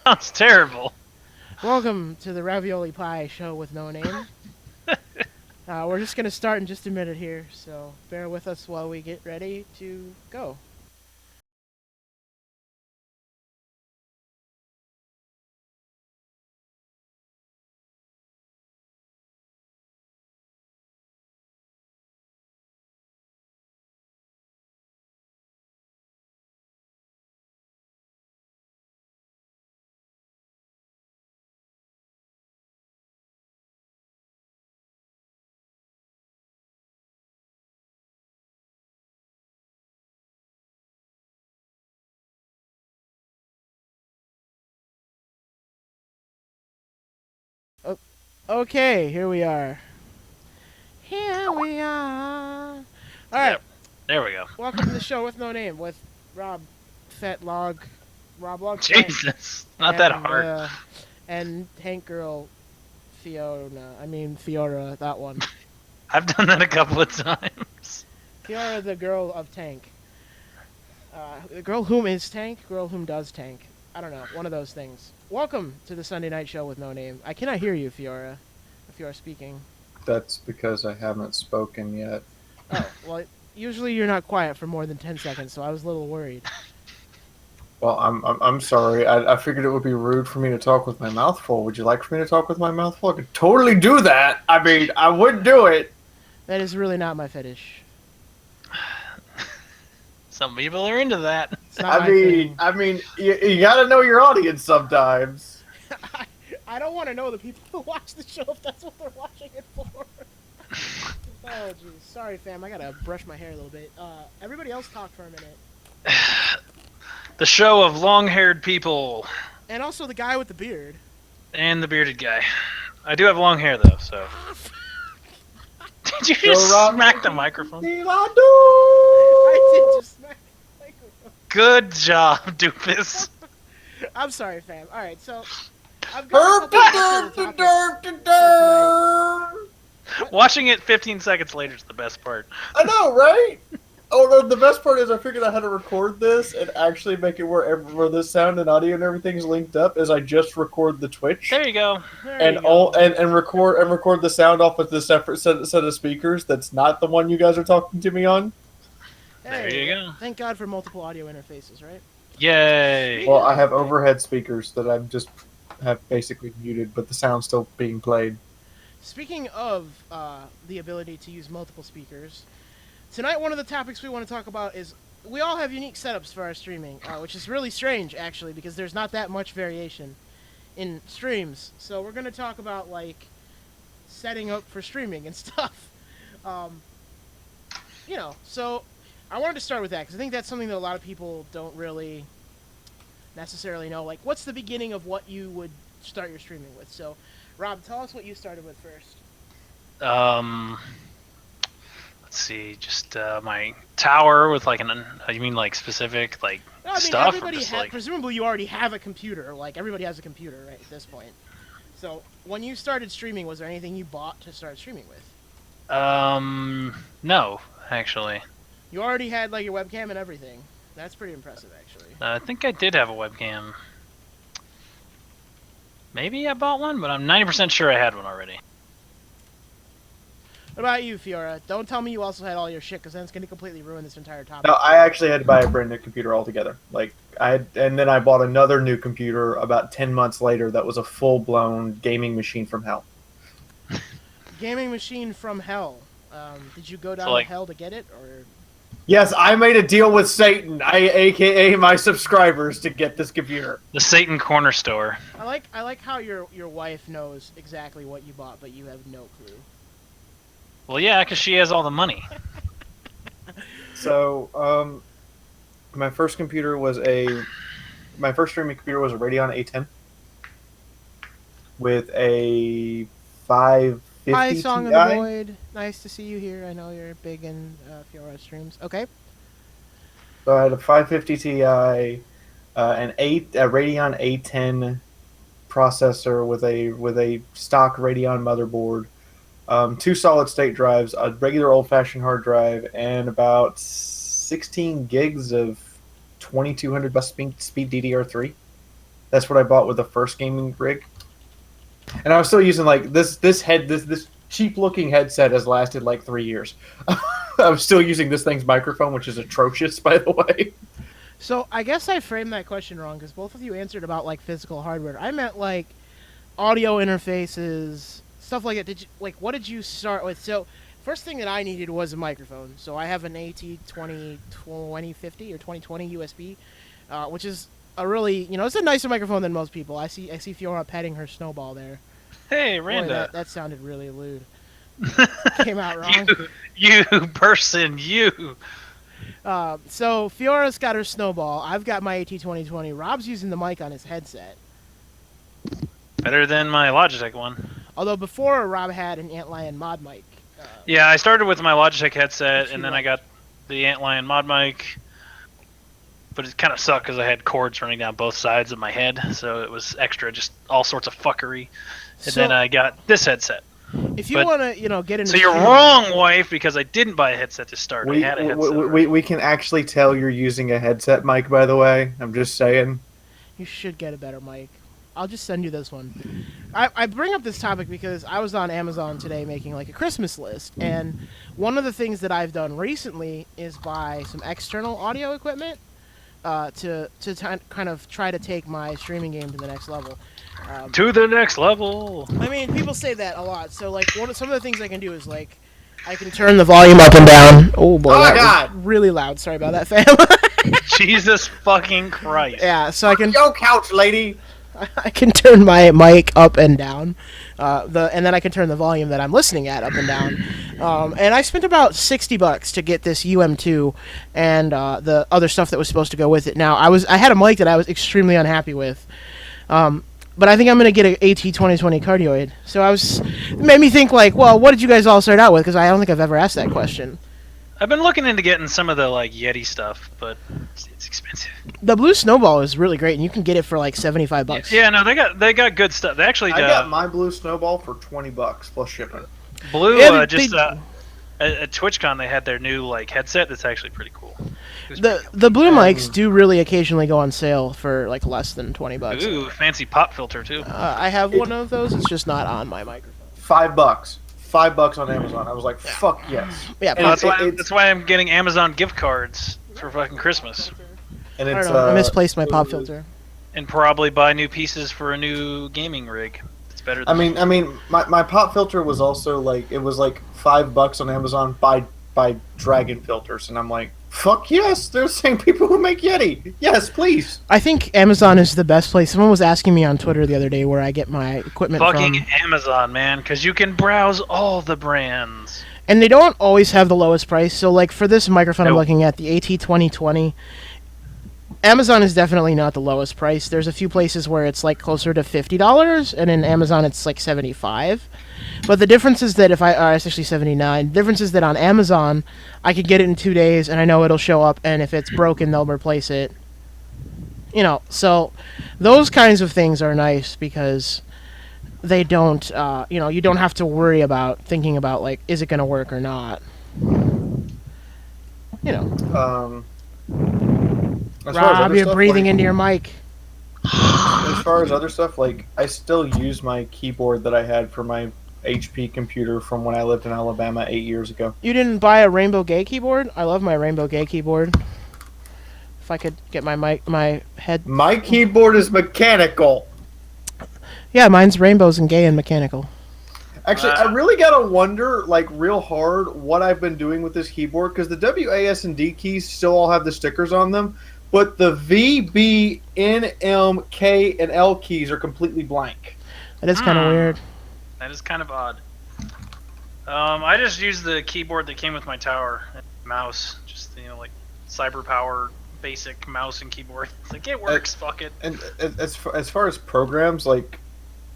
Sounds terrible. Welcome to the Ravioli Pie Show with no name. We're just going to start in just a minute here, so bear with us while we get ready to go. Oh, okay, here we are. Here we are. All right, Yep. There we go. welcome to the show with no name with Rob Fetlog, Rob Log Fett, Jesus. Not that and hard. and Hank Girl Fiona. I mean Fiora, that one. I've done that a couple of times. Fiora, the girl of Tank. The girl whom is Tank, girl whom does Tank. I don't know, one of those things. Welcome to the Sunday Night Show with no name. I cannot hear you, Fiora, if you are speaking. That's because I haven't spoken yet. Oh, well, usually you're not quiet for more than 10 seconds, so I was a little worried. Well, I'm sorry. I figured it would be rude for me to talk with my mouth full. Would you like for me to talk with my mouth full? I could totally do that. I mean, I would do it. That is really not my fetish. Some people are into that. It's not my thing. You gotta know your audience sometimes. I don't want to know the people who watch the show if that's what they're watching it for. Oh, jeez. Sorry, fam. I gotta brush my hair a little bit. Everybody else talk for a minute. The show of long-haired people And also the guy with the beard. and the bearded guy. I do have long hair though, so. Did you just Rob, smack the microphone? I I did just smack the microphone. Good job, doofus. I'm sorry, fam. Alright, so I've got a couple of topics Watching it 15 seconds later is the best part. I know, right? Oh, the best part is I figured out how to record this and actually make it where the sound and audio and everything's linked up. Is I just record the Twitch. There you go. And record the sound off with the separate set of speakers that's not the one you guys are talking to me on. There you go. Thank God for multiple audio interfaces, right? Yay. Well, I have overhead speakers that I've just have basically muted, but the sound's still being played. Speaking of the ability to use multiple speakers, tonight one of the topics we want to talk about is we all have unique setups for our streaming, which is really strange actually because there's not that much variation in streams. So we're going to talk about like setting up for streaming and stuff. So I wanted to start with that because I think that's something that a lot of people don't really necessarily know. Like, what's the beginning of what you would start your streaming with? So, Rob, tell us what you started with first. Let's see, just my tower with like you mean like specific like No, I mean, stuff? everybody presumably you already have a computer. Like, everybody has a computer, right, at this point. So, when you started streaming, was there anything you bought to start streaming with? No, actually. You already had, like, your webcam and everything. That's pretty impressive, actually. I think I did have a webcam. Maybe I bought one, but I'm 90% sure I had one already. What about you, Fiora? Don't tell me you also had all your shit, because then it's going to completely ruin this entire topic. No, I actually had to buy a brand new computer altogether. And then I bought another new computer about 10 months later that was a full-blown gaming machine from hell. Gaming machine from hell. Did you go down to hell to get it, or...? Yes, I made a deal with Satan, aka my subscribers, to get this computer. The Satan Corner Store. I like how your wife knows exactly what you bought, but you have no clue. Well, yeah, because she has all the money. So, my first streaming computer was a Radeon A10 with a 550 Hi, Song Ti. of the Void. Nice to see you here. I know you're big in Fiora streams. Okay. So I had a 550 Ti, a Radeon A10 processor with a stock Radeon motherboard, 2 solid state drives, a regular old fashioned hard drive, and about 16 gigs of 2200 bus speed DDR3. That's what I bought with the first gaming rig. And I was still using like this cheap looking headset has lasted like 3 years. I'm still using this thing's microphone, which is atrocious, by the way. So I guess I framed that question wrong because both of you answered about like physical hardware. I meant like audio interfaces, stuff like that. What did you start with? So first thing that I needed was a microphone. So I have an AT2050 or 2020 USB, which is a really, it's a nicer microphone than most people. I see Fiora petting her snowball there. Hey, Boy, Randa. that sounded really lewd. Came out wrong. you person, you. So Fiora's got her snowball. I've got my AT2020. Rob's using the mic on his headset. Better than my Logitech one. Although before Rob had an Antlion mod mic. Yeah, I started with my Logitech headset, and then I got the Antlion mod mic. But it kind of sucked because I had cords running down both sides of my head, so it was extra, just all sorts of fuckery. And then I got this headset. If you want to, get into... So you're wrong, wife, because I didn't buy a headset to start. I had a headset. We can actually tell you're using a headset mic, by the way. I'm just saying. You should get a better mic. I'll just send you this one. I bring up this topic because I was on Amazon today making like a Christmas list, and one of the things that I've done recently is buy some external audio equipment to kind of try to take my streaming game to the next level. To the next level. I mean, people say that a lot. So like, some of the things I can do is like, I can turn the volume up and down. Oh boy, that was really loud. Sorry about that, fam. Jesus fucking Christ. Yeah, so I can. Yo, couch lady. I can turn my mic up and down, and then I can turn the volume that I'm listening at up and down. And I spent about $60 to get this UM2 and the other stuff that was supposed to go with it. Now I had a mic that I was extremely unhappy with, but I think I'm gonna get an AT2020 cardioid. So it made me think like, well, what did you guys all start out with? Because I don't think I've ever asked that question. I've been looking into getting some of the like Yeti stuff, but it's expensive. The Blue Snowball is really great, and you can get it for like $75. Yeah, no, they got good stuff. They actually I got my Blue Snowball for $20 plus shipping. Blue at TwitchCon they had their new like headset that's actually pretty cool. The Blue mics do really occasionally go on sale for like less than $20. Ooh, fancy pop filter too. I have one of those. It's just not on my microphone. $5. $5 on Amazon. I was like, fuck yes. Yeah, that's why I'm getting Amazon gift cards for fucking Christmas. And I it's don't know. I misplaced my pop filter. And probably buy new pieces for a new gaming rig. It's better than I mean, my pop filter was also like, it was like $5 on Amazon by Dragon Filters, and I'm like, fuck yes, they're saying people who make Yeti. Yes, please. I think Amazon is the best place. Someone was asking me on Twitter the other day where I get my equipment fucking from. Amazon, man, because you can browse all the brands. And they don't always have the lowest price. So like for this microphone I'm looking at, the AT2020, Amazon is definitely not the lowest price. There's a few places where it's like closer to $50, and in Amazon it's like $75. But the difference is that it's actually $79. The difference is that on Amazon, I could get it in 2 days, and I know it'll show up, and if it's broken, they'll replace it. So those kinds of things are nice because they don't, you don't have to worry about thinking about, like, is it going to work or not? Rob, you're breathing into your mic. As far as other stuff, like, I still use my keyboard that I had for my HP computer from when I lived in Alabama 8 years ago. You didn't buy a Rainbow Gay keyboard? I love my Rainbow Gay keyboard. If I could get my head... My keyboard is mechanical! Yeah, mine's rainbows and gay and mechanical. Actually, I really gotta wonder, like, real hard what I've been doing with this keyboard, because the W, A, S, and D keys still all have the stickers on them, but the V, B, N, M, K, and L keys are completely blank. That is kind of weird. That is kind of odd. I just used the keyboard that came with my tower and mouse. Just, like cyber power basic mouse and keyboard. It's like, it works, fuck it. And as far as programs, like,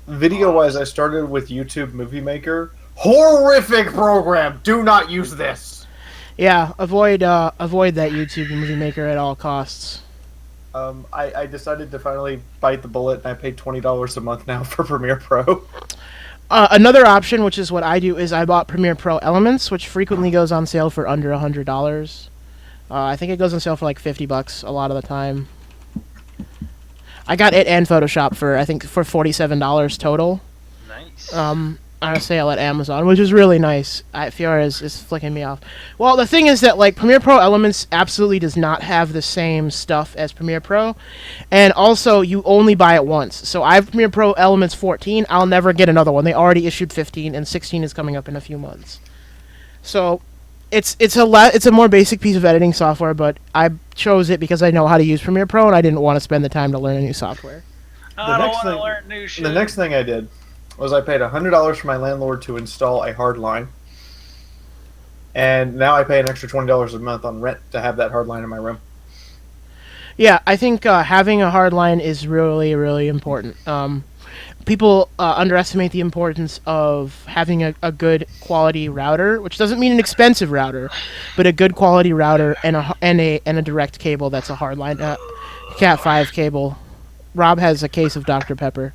video-wise, I started with YouTube Movie Maker. Horrific program! Do not use this! Yeah, avoid that YouTube Movie Maker at all costs. I decided to finally bite the bullet, and I paid $20 a month now for Premiere Pro. Another option, which is what I do, is I bought Premiere Pro Elements, which frequently goes on sale for under $100. I think it goes on sale for like $50 a lot of the time. I got it and Photoshop for, I think, for $47 total. Nice. On a sale at Amazon, which is really nice. Fiora is flicking me off. Well, the thing is that, like, Premiere Pro Elements absolutely does not have the same stuff as Premiere Pro, and also you only buy it once. So I have Premiere Pro Elements 14. I'll never get another one. They already issued 15, and 16 is coming up in a few months. So it's a more basic piece of editing software, but I chose it because I know how to use Premiere Pro, and I didn't want to spend the time to learn a new software. I don't want to learn new shit. The next thing I did was I paid $100 for my landlord to install a hard line, and now I pay an extra $20 a month on rent to have that hard line in my room. Yeah, I think having a hard line is really, really important. People underestimate the importance of having a good quality router, which doesn't mean an expensive router, but a good quality router and a direct cable that's a hard line, Cat 5 cable. Rob has a case of Dr. Pepper.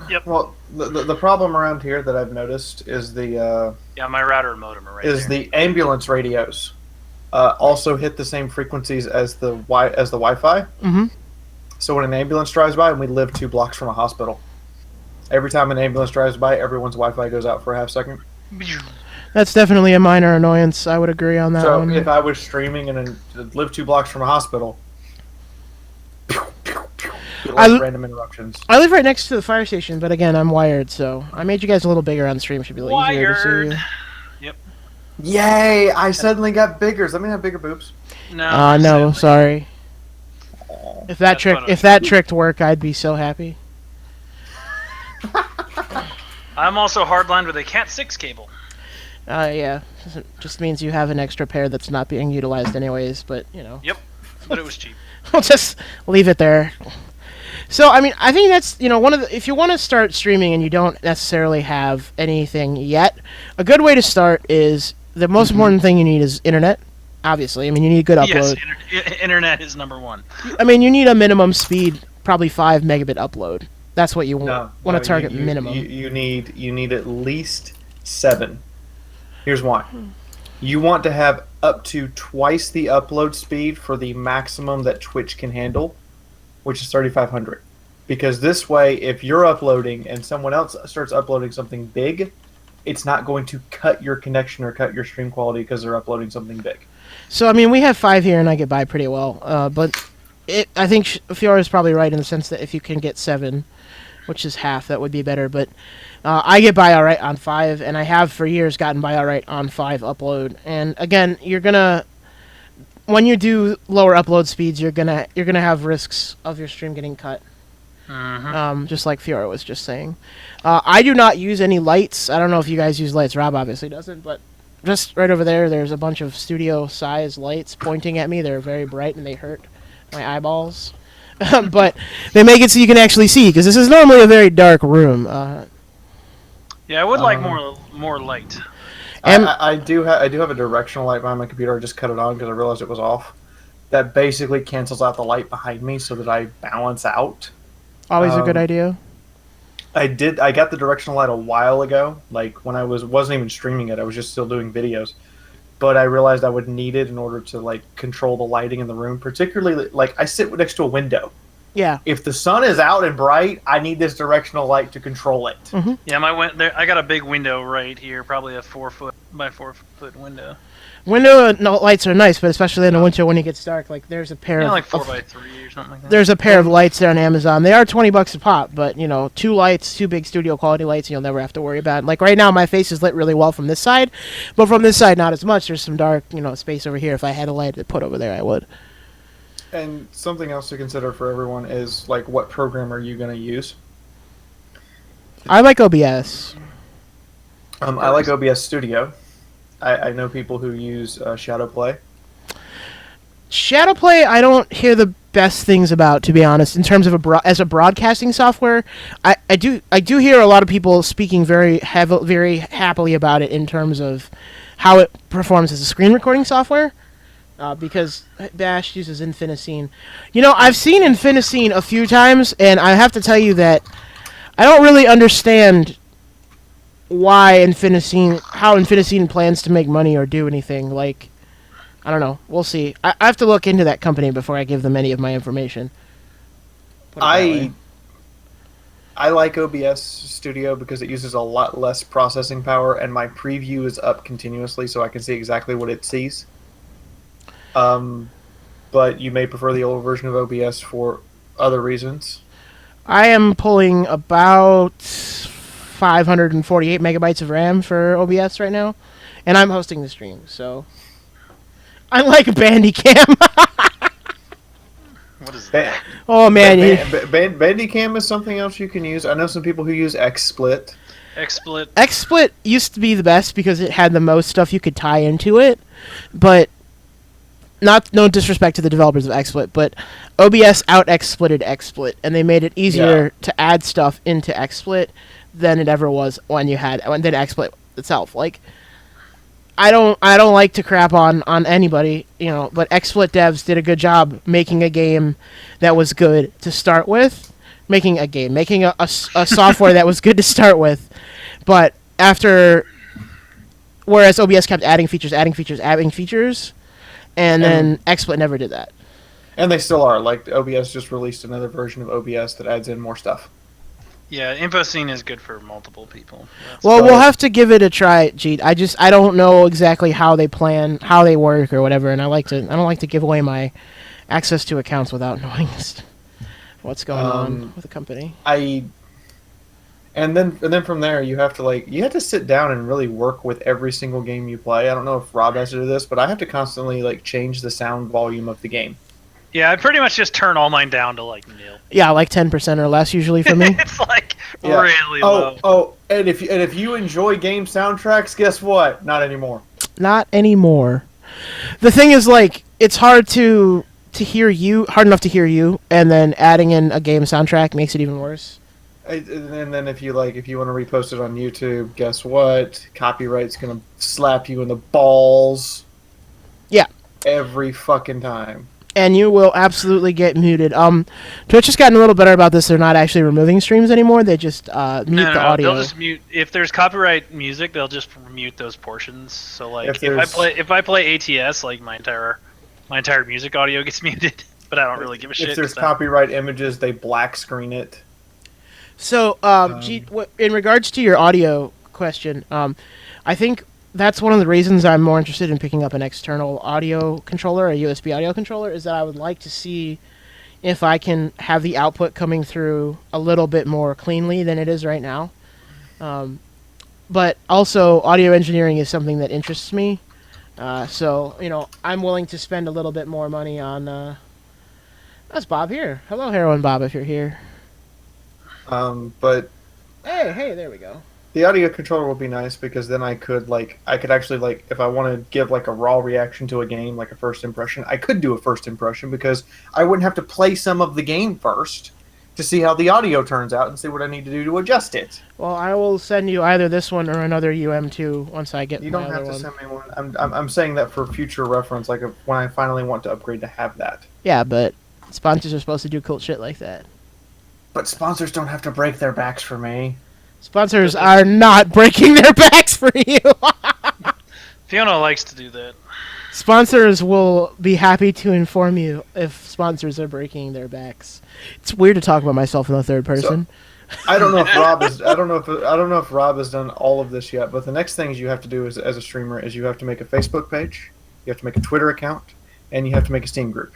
Yep. Well, the problem around here that I've noticed is my router and modem are right there. the ambulance radios also hit the same frequencies as the Wi-Fi. Mm-hmm. So when an ambulance drives by, and we live 2 blocks from a hospital, every time an ambulance drives by, everyone's Wi-Fi goes out for a half second. That's definitely a minor annoyance. I would agree on that So one. if I was streaming and live 2 blocks from a hospital, random interruptions. I live right next to the fire station, but again, I'm wired, so I made you guys a little bigger on stream. Should be a little easier to see you. Yep. Yay! I suddenly got bigger. Does that mean I have bigger boobs? No. No, sorry. If that That's trick worked, I'd be so happy. I'm also hardlined with a Cat 6 cable. Yeah. Just means you have an extra pair that's not being utilized anyways, but, you know. Yep. But it was cheap. We'll just leave it there. So, I mean, I think that's, if you want to start streaming and you don't necessarily have anything yet, a good way to start is, the most important thing you need is internet, obviously. I mean, you need good upload. Yes, internet is number one. I mean, you need a minimum speed, probably 5 megabit upload. That's what you want to target minimum. You need at least 7. Here's why. You want to have up to twice the upload speed for the maximum that Twitch can handle, which is 3,500. Because this way, if you're uploading and someone else starts uploading something big, it's not going to cut your connection or cut your stream quality because they're uploading something big. So, I mean, we have 5 here and I get by pretty well. But I think Fiora is probably right in the sense that if you can get 7, which is half, that would be better. But I get by all right on 5, and I have for years gotten by all right on 5 upload. And again, when you do lower upload speeds, you're gonna have risks of your stream getting cut. Mm-hmm. Just like Fiora was just saying. I do not use any lights. I don't know if you guys use lights. Rob obviously doesn't, but just right over there's a bunch of studio size lights pointing at me. They're very bright and they hurt my eyeballs. But they make it so you can actually see, because this is normally a very dark room. Yeah, I would like more light. I do have a directional light behind my computer. I just cut it on because I realized it was off. That basically cancels out the light behind me so that I balance out. Always a good idea. I got the directional light a while ago, like when I wasn't even streaming it. I was just still doing videos. But I realized I would need it in order to like control the lighting in the room. Particularly, like I sit next to a window. Yeah. If the sun is out and bright, I need this directional light to control it. Mm-hmm. Yeah, I got a big window right here, probably a 4 foot by 4 foot window. Window lights are nice, but especially in the winter when it gets dark. Like there's a pair of like 4 by 3 or something like that. There's a pair of lights there on Amazon. They are $20 a pop, but 2 lights, 2 big studio quality lights, and you'll never have to worry about it. Like right now, my face is lit really well from this side, but from this side, not as much. There's some dark, space over here. If I had a light to put over there, I would. And something else to consider for everyone is like, what program are you going to use? I like OBS. I like OBS Studio. I know people who use Shadowplay. Shadowplay, I don't hear the best things about, to be honest, in terms of as a broadcasting software. I do hear a lot of people speaking very happily about it in terms of how it performs as a screen recording software. Because Bash uses Infinicine. I've seen Infinicine a few times, and I have to tell you that I don't really understand how Infinicine plans to make money or do anything. Like, I don't know. We'll see. I have to look into that company before I give them any of my information. Put it that way. I like OBS Studio because it uses a lot less processing power, and my preview is up continuously, so I can see exactly what it sees. But you may prefer the old version of OBS for other reasons. I am pulling about 548 megabytes of RAM for OBS right now, and I'm hosting the stream, so I like Bandicam. What is that? Oh man, Bandicam is something else you can use. I know some people who use XSplit. XSplit. XSplit used to be the best because it had the most stuff you could tie into it, but no disrespect to the developers of XSplit, but OBS out XSplitted XSplit, and they made it easier to add stuff into XSplit than it ever was when XSplit itself. Like, I don't like to crap on anybody, but XSplit devs did a good job making a game that was good to start with, making a software that was good to start with, but whereas OBS kept adding features, and then XSplit never did that. And they still are. Like, OBS just released another version of OBS that adds in more stuff. Yeah, InfoScene is good for multiple people. Well, we'll have to give it a try, Jeet. I don't know exactly how they work or whatever, and I don't like to give away my access to accounts without knowing what's going on with the company. And then from there you have to sit down and really work with every single game you play. I don't know if Rob has to do this, but I have to constantly change the sound volume of the game. Yeah, I pretty much just turn all mine down to nil. Yeah, 10% or less usually for me. It's really low. Oh, and if you enjoy game soundtracks, guess what? Not anymore. Not anymore. The thing is, it's hard hard enough to hear you, and then adding in a game soundtrack makes it even worse. And then if you want to repost it on YouTube, guess what? Copyright's gonna slap you in the balls. Yeah. Every fucking time. And you will absolutely get muted. Twitch has gotten a little better about this. They're not actually removing streams anymore. They just mute the audio. They'll just mute if there's copyright music. They'll just mute those portions. So if I play ATS, my entire music audio gets muted. But I don't really give a shit. If there's copyright images, they black screen it. So, in regards to your audio question, I think that's one of the reasons I'm more interested in picking up an external audio controller, a USB audio controller, is that I would like to see if I can have the output coming through a little bit more cleanly than it is right now. But also, audio engineering is something that interests me. So, I'm willing to spend a little bit more money on... That's Bob here. Hello, Heroin Bob, if you're here. But... Hey, there we go. The audio controller would be nice because then I could actually if I want to give a raw reaction to a game, like a first impression, I could do a first impression because I wouldn't have to play some of the game first to see how the audio turns out and see what I need to do to adjust it. Well, I will send you either this one or another UM2 once I get. You don't have to send me one. I'm saying that for future reference, when I finally want to upgrade to have that. Yeah, but sponsors are supposed to do cool shit like that. But sponsors don't have to break their backs for me. Sponsors are not breaking their backs for you. Fiona likes to do that. Sponsors will be happy to inform you if sponsors are breaking their backs. It's weird to talk about myself in the third person. So, I don't know if Rob is. I don't know if Rob has done all of this yet. But the next things you have to do as a streamer is you have to make a Facebook page, you have to make a Twitter account, and you have to make a Steam group.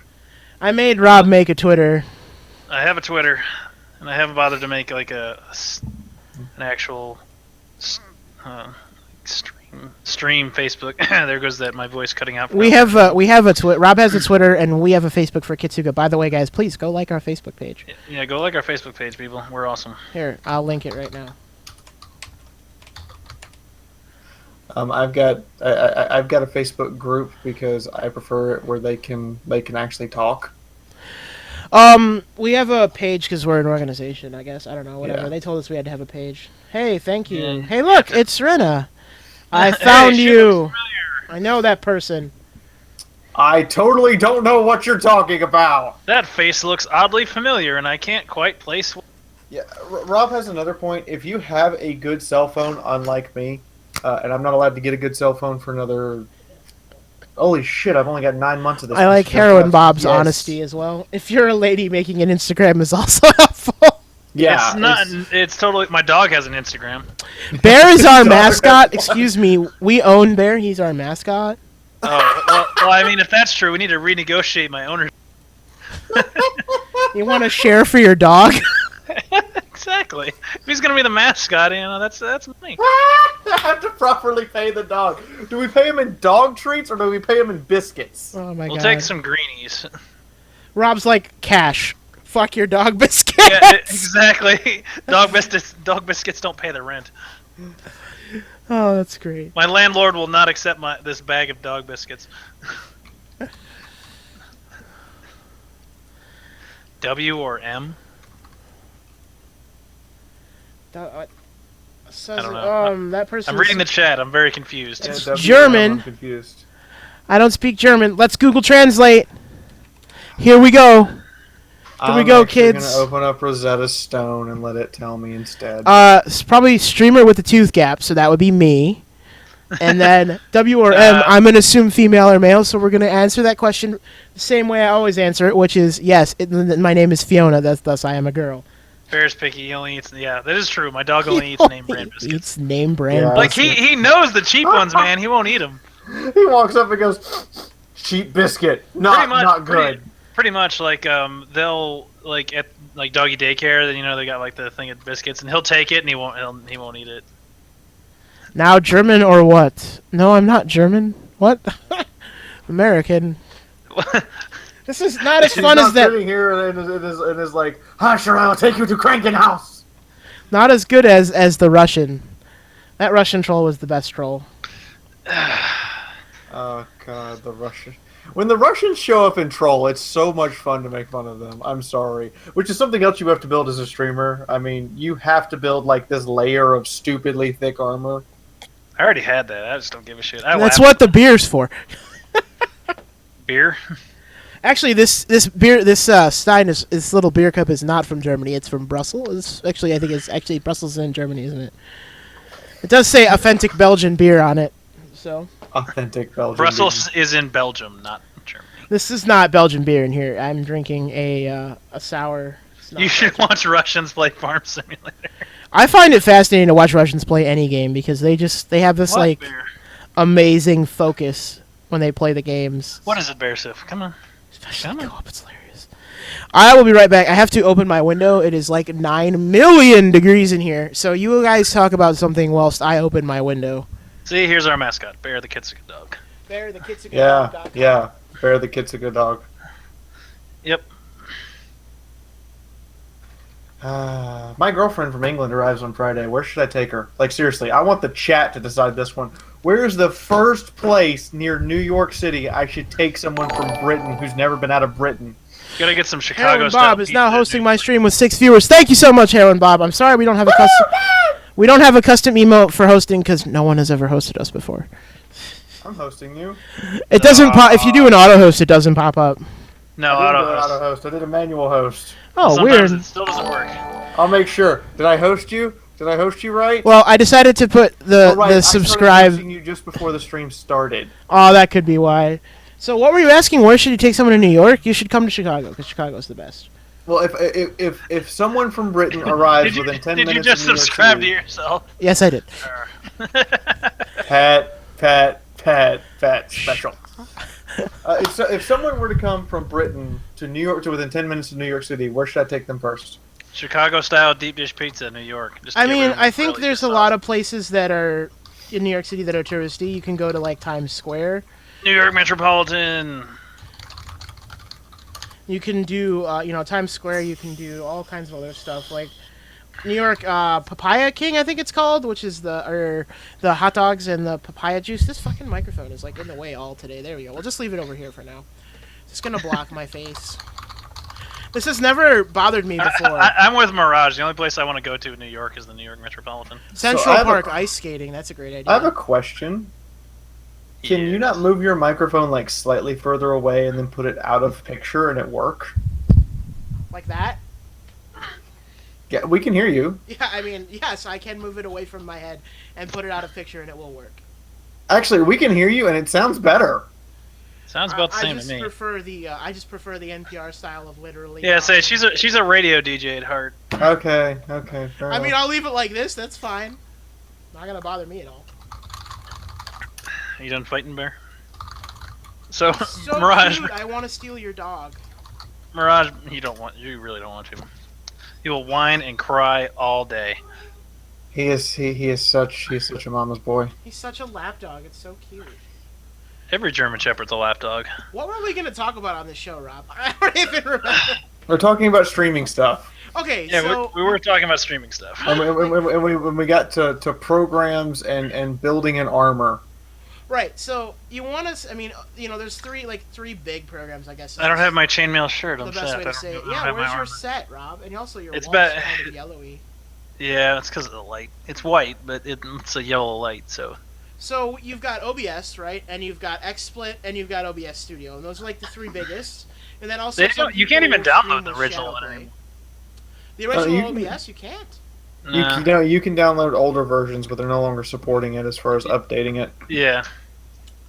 I made Rob make a Twitter. I have a Twitter, and I haven't bothered to make an actual stream Facebook. There goes my voice cutting out. We have a Twitter. Rob has a Twitter, and we have a Facebook for Kitsuga. By the way, guys, please go like our Facebook page. Yeah, go like our Facebook page, people. We're awesome. Here, I'll link it right now. I've got a Facebook group because I prefer it where they can actually talk. We have a page because we're an organization, I guess. I don't know, whatever. Yeah. They told us we had to have a page. Hey, thank you. Yeah. Hey, look, it's Rena. I found she you. looks familiar. I know that person. I totally don't know what you're talking about. That face looks oddly familiar, and I can't quite place. Yeah, Rob has another point. If you have a good cell phone, unlike me, and I'm not allowed to get a good cell phone for another Holy shit! I've only got 9 months of this. I like This- Heroin Bob's yes. honesty as well. If you're a lady, making an Instagram is also helpful. Yeah, it's not. It's totally. My dog has an Instagram. Bear is our Dog mascot. has one. Excuse me. We own Bear. He's our mascot. Oh well, I mean, if that's true, we need to renegotiate my ownership. You want to share for your dog? Exactly. If he's gonna be the mascot, that's me. I have to properly pay the dog. Do we pay him in dog treats or do we pay him in biscuits? Oh my We'll god. take some greenies. Rob's like, cash. Fuck your dog biscuit. Yeah, exactly. Dog biscuits don't pay the rent. Oh, that's great. My landlord will not accept this bag of dog biscuits. W or M? Says, I don't know. that person. I'm reading the chat. I'm very confused. It's W, German. I'm confused. I don't speak German. Let's Google Translate. Here we go. Here we go, actually kids. Gonna open up Rosetta Stone and let it tell me instead. It's probably streamer with a tooth gap, so that would be me. And then W or M, I'm going to assume female or male, so we're going to answer that question the same way I always answer it, which is, yes, my name is Fiona, thus I am a girl. Bear's picky. He only eats. Yeah, that is true. My dog only eats name brand biscuits. Eats name brand Yeah. Like biscuits. he knows the cheap ones, man. He won't eat them. He walks up and goes, "Cheap biscuit, not good." Pretty much, like they'll like at like doggy daycare. Then they got like the thing of biscuits, and he'll take it, and he won't eat it. Now German or what? No, I'm not German. What? American. This is not as He's fun not as that. sitting here and is like, "Hi, sure, I'll take you to Krankenhaus." Not as good as the Russian. That Russian troll was the best troll. Oh god, the Russian. When the Russians show up in Troll, it's so much fun to make fun of them. I'm sorry. Which is something else you have to build as a streamer. I mean, you have to build like this layer of stupidly thick armor. I already had that. I just don't give a shit. That's what the beer's for. Beer. Actually, this Stein this little beer cup is not from Germany. It's from Brussels. I think it's actually Brussels in Germany, isn't it? It does say authentic Belgian beer on it. So Authentic Belgian. Brussels is in Belgium, not Germany. this is not Belgian beer in here. I'm drinking a sour. It's not You should Belgian. watch Russians play Farm Simulator. I find it fascinating to watch Russians play any game because they have this What, like Bear? amazing focus when they play the games. What is it, Bear Sif? Come on. Especially co-op, it's hilarious. I will be right back. I have to open my window. It is like 9 million degrees in here. So you guys talk about something whilst I open my window. See, here's our mascot, Bear the Kitsuga dog. Bear the Kitsuga Yeah. Bear the Kitsuga dog. Yep. My girlfriend from England arrives on Friday. Where should I take her? Like, seriously, I want the chat to decide this one. Where is the first place near New York City I should take someone from Britain who's never been out of Britain? Gotta get some Chicago Heroin style Bob is now pizza, hosting dude. my stream with 6 viewers. Thank you so much, Heroin Bob. I'm sorry we don't have a custom. We don't have a custom emote for hosting because no one has ever hosted us before. I'm hosting you. It doesn't pop if you do an auto host. It doesn't pop up. No, I didn't do auto an host. auto host. I did a manual host. Oh, Sometimes weird. it still doesn't work. I'll make sure. Did I host you? Did I host you right? Well, I decided to put Oh, right. the I started subscribe. hosting you just before the stream started. Oh, that could be why. So, what were you asking? Where should you take someone in New York? You should come to Chicago because Chicago's the best. Well, if someone from Britain arrives within 10 did minutes you just of New York subscribe City, to yourself? Yes, I did. Pat special. If someone were to come from Britain to New York to within 10 minutes of New York City, where should I take them first? Chicago style deep dish pizza, New York. Just to I get mean, everyone I think really there's a pissed lot off. of places that are in New York City that are touristy. You can go to like Times Square. New York Metropolitan. You can do, Times Square. You can do all kinds of other stuff like New York Papaya King, I think it's called, which is the hot dogs and the papaya juice. This fucking microphone is like in the way all today. There we go. We'll just leave it over here for now. It's gonna block my face. This has never bothered me before. I'm with Mirage. The only place I want to go to in New York is the New York Metropolitan. Central So I have Park ice skating. That's a great idea. I have a question. Can you not move your microphone like slightly further away and then put it out of picture and it work? Like that? Yeah, we can hear you. Yeah, I mean, yes, I can move it away from my head and put it out of picture and it will work. Actually, we can hear you and it sounds better. Sounds about the same to me. I just prefer the NPR style of literally. Yeah, say she's a radio DJ at heart. Okay, fair I mean, enough. I'll leave it like this. That's fine. Not gonna bother me at all. Are you done fighting, Bear? So, So Mirage, cute. I want to steal your dog. Mirage, you really don't want to. He will whine and cry all day. He is such a mama's boy. He's such a lap dog. It's so cute. Every German Shepherd's a lap dog. What were we gonna talk about on this show, Rob? I don't even remember. We're talking about streaming stuff. Okay, Yeah, so we were talking about streaming stuff. And when we got to programs and building an armor. right. So you want us? I mean, there's three big programs, I guess. I don't have my chainmail shirt. The I'm best sad. way I to don't say it. have Yeah, my where's your armor. set, Rob? And also your It's wall's bad. kind of yellowy. Yeah, it's because of the light. It's white, but it's a yellow light, so. So you've got OBS, right? And you've got XSplit, and you've got OBS Studio, and those are like the three biggest. And then also You can't even download the original one anymore. The original you OBS, you can't. Nah. You can download older versions, but they're no longer supporting it as far as updating it. Yeah.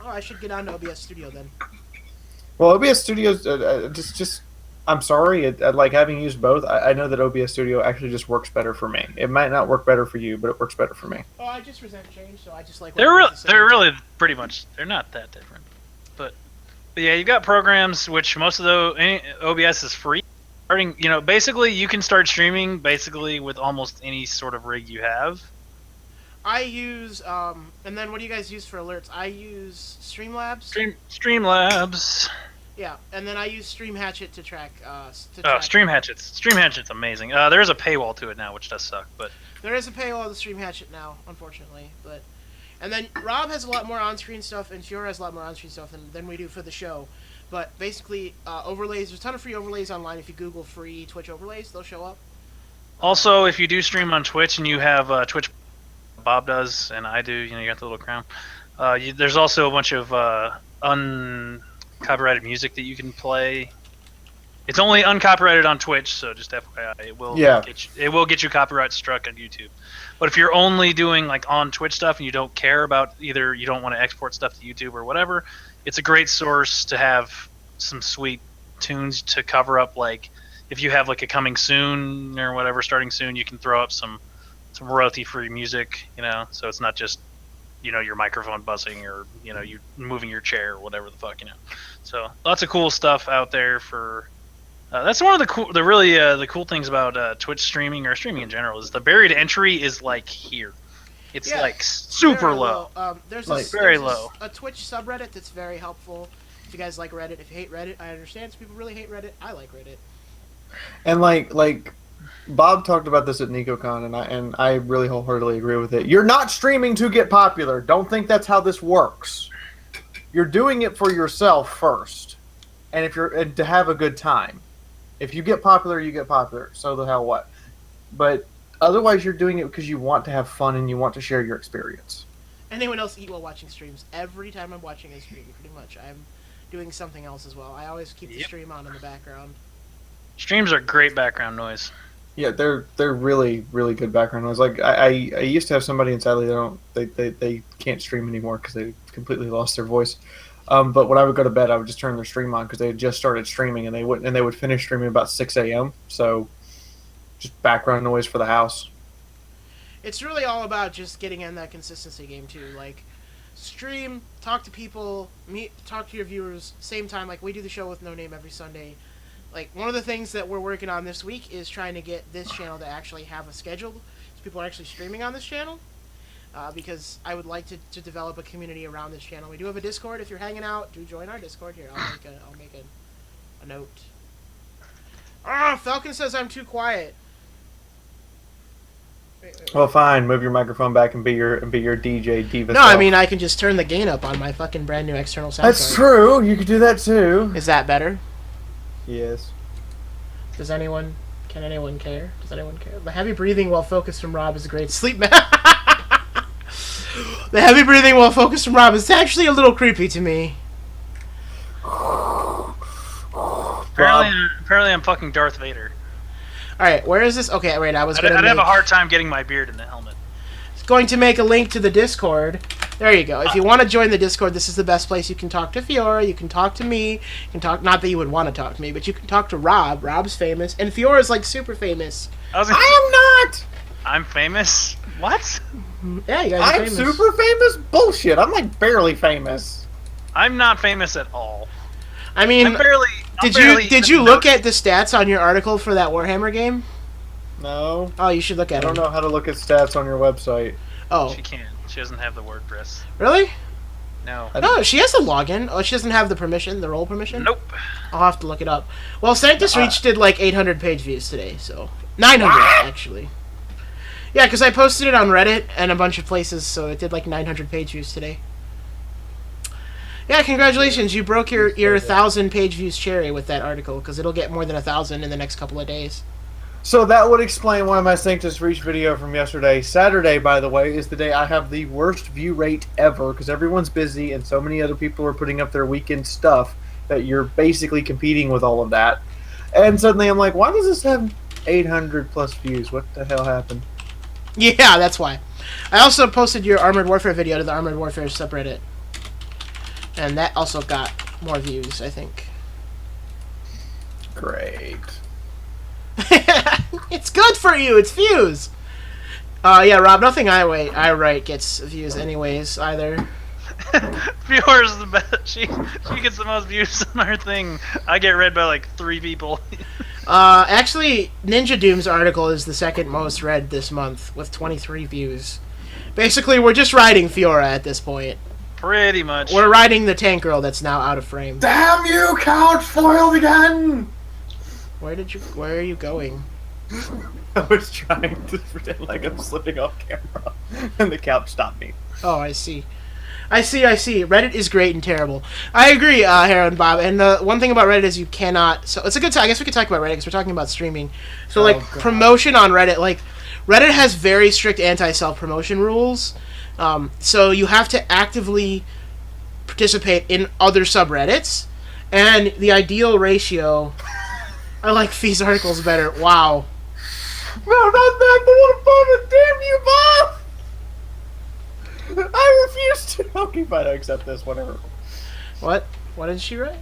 Oh, I should get on to OBS Studio then. Well, OBS Studio's just. I'm sorry. Like having used both, I know that OBS Studio actually just works better for me. It might not work better for you, but it works better for me. Oh, I just resent change, so I just like. They're really pretty much. They're not that different, but yeah, you've got programs which most of OBS is free. Starting, basically you can start streaming basically with almost any sort of rig you have. I use and then what do you guys use for alerts? I use Streamlabs. Streamlabs. Yeah, and then I use Stream Hatchet to track. Stream Hatchet's amazing. There's a paywall to it now, which does suck, but there is a paywall to Stream Hatchet now, unfortunately. And then Rob has a lot more on-screen stuff, and Fiora has a lot more on-screen stuff than we do for the show. But basically, overlays. There's a ton of free overlays online. If you Google free Twitch overlays, they'll show up. also if you do stream on Twitch and you have Twitch, Bob does, and I do. You got the little crown. There's also a bunch of uncopyrighted music that you can play. It's only uncopyrighted on Twitch, so just FYI, it will get you copyright struck on YouTube. But if you're only doing like on Twitch stuff and you don't care about either, you don't want to export stuff to YouTube or whatever, it's a great source to have some sweet tunes to cover up. Like if you have like a coming soon or whatever, starting soon, you can throw up some royalty-free music, so it's not just your microphone buzzing or you moving your chair or whatever the fuck, So lots of cool stuff out there for. That's one of the cool things about Twitch streaming or streaming in general is the buried entry is like here. It's like super low. There's very low. A Twitch subreddit that's very helpful. If you guys like Reddit, if you hate Reddit, I understand. Some people really hate Reddit. I like Reddit. And like Bob talked about this at NicoCon, and I really wholeheartedly agree with it. You're not streaming to get popular. Don't think that's how this works. You're doing it for yourself first, and to have a good time. If you get popular, you get popular. So the hell what? But otherwise, you're doing it because you want to have fun and you want to share your experience. Anyone else eat while watching streams? Every time I'm watching a stream, pretty much, I'm doing something else as well. I always keep the stream on in the background. Streams are great background noise. Yeah, they're really, really good background noise. Like I used to have somebody, and sadly they can't stream anymore because they completely lost their voice. But when I would go to bed, I would just turn their stream on because they had just started streaming, and they would finish streaming about 6 a.m. So just background noise for the house. It's really all about just getting in that consistency game too. Like stream, talk to people, talk to your viewers, same time. Like we do the show with No Name every Sunday. Like one of the things that we're working on this week is trying to get this channel to actually have a schedule, so people are actually streaming on this channel. Because I would like to develop a community around this channel. We do have a Discord. If you're hanging out, do join our Discord. Here, I'll make a note. Falcon says I'm too quiet. Wait. Well, fine. Move your microphone back and be your DJ diva. No, I mean I can just turn the gain up on my fucking brand new external sound That's card. true. You could do that too. Is that better? Yes. Can anyone care? Does anyone care? The heavy breathing while focused from Rob is a great sleep The heavy breathing while focused from Rob is actually a little creepy to me. Apparently I'm fucking Darth Vader. Alright, where is this? Okay, wait, I'd have a hard time getting my beard in the helmet. Going to make a link to the Discord. There you go. If you want to join the Discord, this is the best place. You can talk to Fiora. You can talk to me. You can talk. Not that you would want to talk to me, but you can talk to Rob. Rob's famous, and Fiora's like super famous. I am not. I'm famous. What? Yeah, you guys are I'm famous. super famous. Bullshit. I'm like barely famous. I'm not famous at all. I mean, I'm barely. did you look at the stats on your article for that Warhammer game? No. Oh, you should look at I them. don't know how to look at stats on your website. Oh, She can't. She doesn't have the WordPress. really? No. No, she has a login. Oh, she doesn't have the permission, the role permission? Nope. I'll have to look it up. Well, Sanctus Reach did like 800 page views today, so 900 actually. Yeah, because I posted it on Reddit and a bunch of places, so it did like 900 page views today. Yeah, congratulations! You broke your 1,000 page views cherry with that article, because it'll get more than 1,000 in the next couple of days. So that would explain why my Sanctus Reach video from yesterday, Saturday, by the way, is the day I have the worst view rate ever, because everyone's busy and so many other people are putting up their weekend stuff that you're basically competing with all of that. And suddenly I'm like, why does this have 800 plus views? What the hell happened? Yeah, that's why. I also posted your Armored Warfare video to the Armored Warfare subreddit. And that also got more views, I think. Great. It's good for you. It's views. Yeah, Rob. Nothing I write gets views, anyways. Either. Fiora's the best. She gets the most views on her thing. I get read by like 3 people. Actually, Ninja Doom's article is the second most read this month with 23 views. Basically, we're just riding Fiora at this point. Pretty much. We're riding the tank girl that's now out of frame. Damn you, couch foiled again! Where are you going? I was trying to pretend like I'm slipping off camera, and the couch stopped me. Oh, I see. Reddit is great and terrible. I agree, Hera and Bob. And the one thing about Reddit is you cannot... So it's a good time. I guess we could talk about Reddit because we're talking about streaming. So, like, promotion on Reddit... Like, Reddit has very strict anti-self-promotion rules. So you have to actively participate in other subreddits. And the ideal ratio... I like Fee's articles better. Wow. No, not that! The one opponent! Damn you, Bob! I refuse to... Okay, fine, I accept this, whatever. What? What did she write?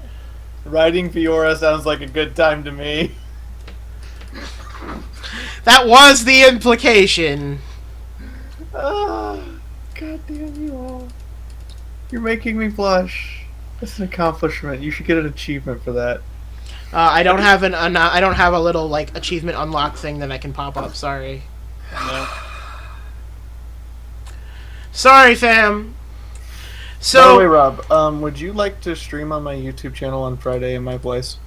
Writing Fiora sounds like a good time to me. That was the implication. God damn you all. You're making me blush. That's an accomplishment. You should get an achievement for that. I don't have I don't have a little like achievement unlock thing that I can pop up. Sorry. No. Sorry, fam. So. By the way, Rob, would you like to stream on my YouTube channel on Friday in my place?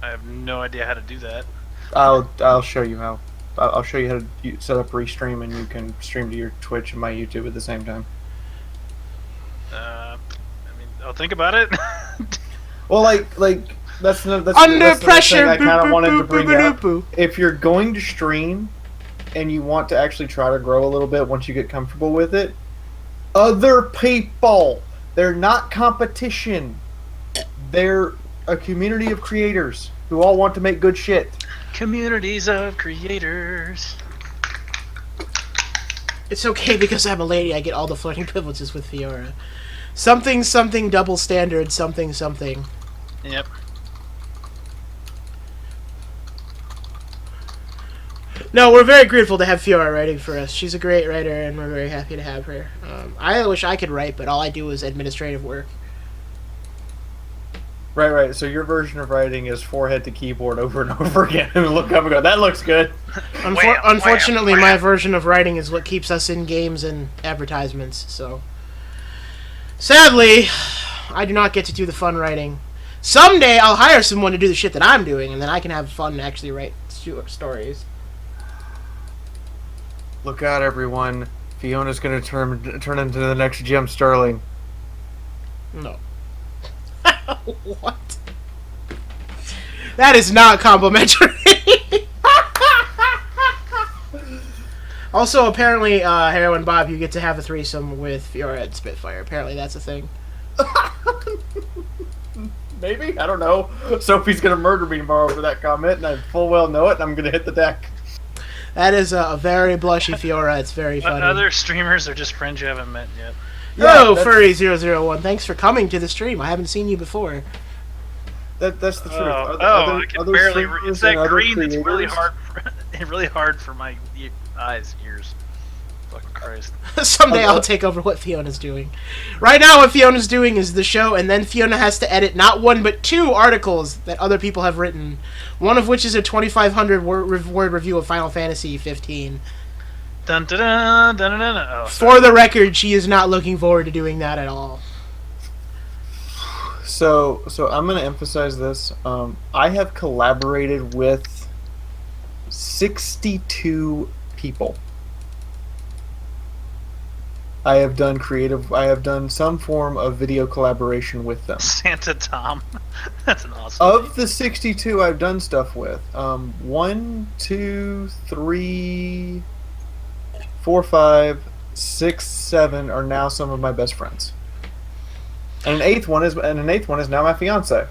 I have no idea how to do that. I'll show you how. I'll show you how to set up Restream, and you can stream to your Twitch and my YouTube at the same time. I mean, I'll think about it. Well, like that's Under the pressure. thing I kind of wanted to bring up. Boo. If you're going to stream and you want to actually try to grow a little bit once you get comfortable with it, other people, they're not competition. They're a community of creators who all want to make good shit. Communities of creators. It's okay because I'm a lady. I get all the flirting privileges with Fiora. Something, something, double standard, something, something. Yep. No, we're very grateful to have Fiora writing for us. She's a great writer, and we're very happy to have her. I wish I could write, but all I do is administrative work. Right. So your version of writing is forehead to keyboard over and over again, and look up and go, "That looks good." Unfortunately, my version of writing is what keeps us in games and advertisements. So, sadly, I do not get to do the fun writing. Someday, I'll hire someone to do the shit that I'm doing, and then I can have fun and actually write stories. Look out, everyone! Fiona's going to turn into the next Jim Sterling. No. What? That is not complimentary. Also, apparently, Hera and Bob, you get to have a threesome with Fiora and Spitfire. Apparently, that's a thing. Maybe? I don't know. Sophie's going to murder me tomorrow for that comment, and I full well know it, and I'm going to hit the deck. That is a very blushy Fiora. It's very funny. Other streamers are just friends you haven't met yet. Oh, Furry001, thanks for coming to the stream. I haven't seen you before. That's the truth. I can barely. It's that green that's really creators- hard. Really hard for my eyes, ears. Fucking Christ. Someday I'll take over what Fiona's doing. Right now, what Fiona's doing is the show, and then Fiona has to edit not one but 2 articles that other people have written. One of which is a 2,500 word review of Final Fantasy 15. Dun dun dun dun dun dun. Oh, For the record, she is not looking forward to doing that at all. So I'm going to emphasize this. I have collaborated with 62 people. I have done some form of video collaboration with them. Santa Tom. That's an awesome. Of the 62 I've done stuff with, 1, 2, 3, 4, 5, 6, 7 are now some of my best friends. And an eighth one is now my fiance.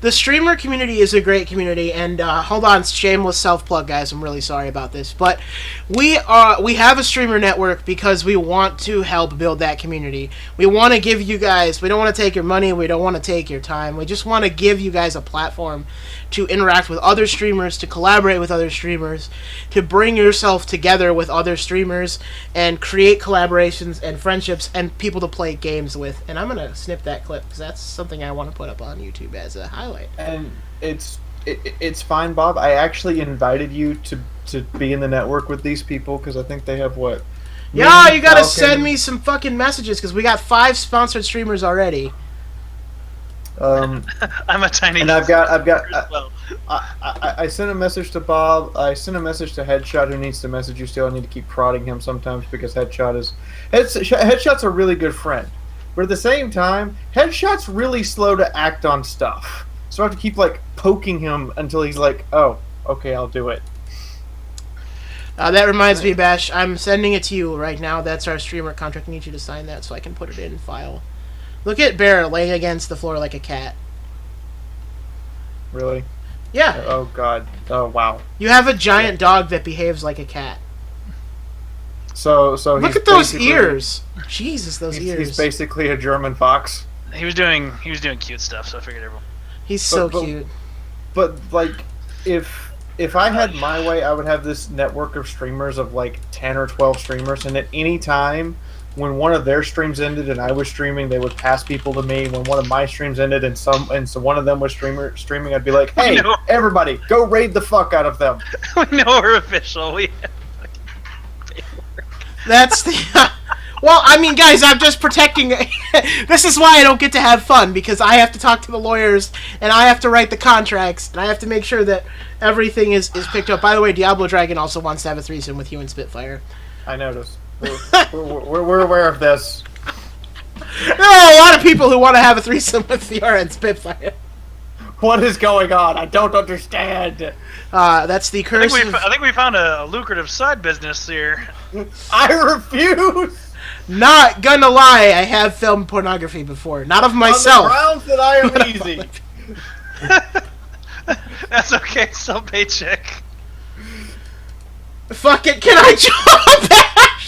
The streamer community is a great community, and hold on, shameless self-plug, guys. I'm really sorry about this, but we have a streamer network because we want to help build that community. We want to give you guys. We don't want to take your money. We don't want to take your time. We just want to give you guys a platform to interact with other streamers, to collaborate with other streamers, to bring yourself together with other streamers, and create collaborations and friendships and people to play games with. And I'm gonna snip that clip because that's something I want to put up on YouTube as a highlight. And it's fine, Bob. I actually invited you to be in the network with these people because I think they have what? Yeah, you gotta send me some fucking messages because we got 5 sponsored streamers already. I'm a tiny. And I've got. Well. I sent a message to Bob. I sent a message to Headshot, who needs to message you still. I need to keep prodding him sometimes because Headshot's a really good friend, but at the same time, Headshot's really slow to act on stuff. So I have to keep like poking him until he's like, "Oh, okay, I'll do it." That reminds me, Bash. I'm sending it to you right now. That's our streamer contract. I need you to sign that so I can put it in file. Look at Bear laying against the floor like a cat. Really? Yeah. Oh God. Oh wow. You have a giant dog that behaves like a cat. So look at those ears. Jesus, those ears. He's basically a German fox. He was doing cute stuff, so I figured everyone. He's so cute. But like, if I had my way, I would have this network of streamers of like 10 or 12 streamers, and at any time when one of their streams ended and I was streaming, they would pass people to me. When one of my streams ended and so one of them was streaming, I'd be like, "Hey, everybody, go raid the fuck out of them." We know we're official. We have That's the. Well, I mean, guys, I'm just protecting. This is why I don't get to have fun, because I have to talk to the lawyers and I have to write the contracts and I have to make sure that everything is picked up. By the way, Diablo Dragon also wants to have a threesome with you and Spitfire. I noticed. We're aware of this. There are a lot of people who want to have a threesome with Fiora and Spitfire. What is going on? I don't understand. That's the curse. I think we found a lucrative side business here. I refuse. Not gonna lie, I have filmed pornography before. Not of myself. On the grounds that I am easy. That's okay. It's still paycheck. Fuck it, can I jump back?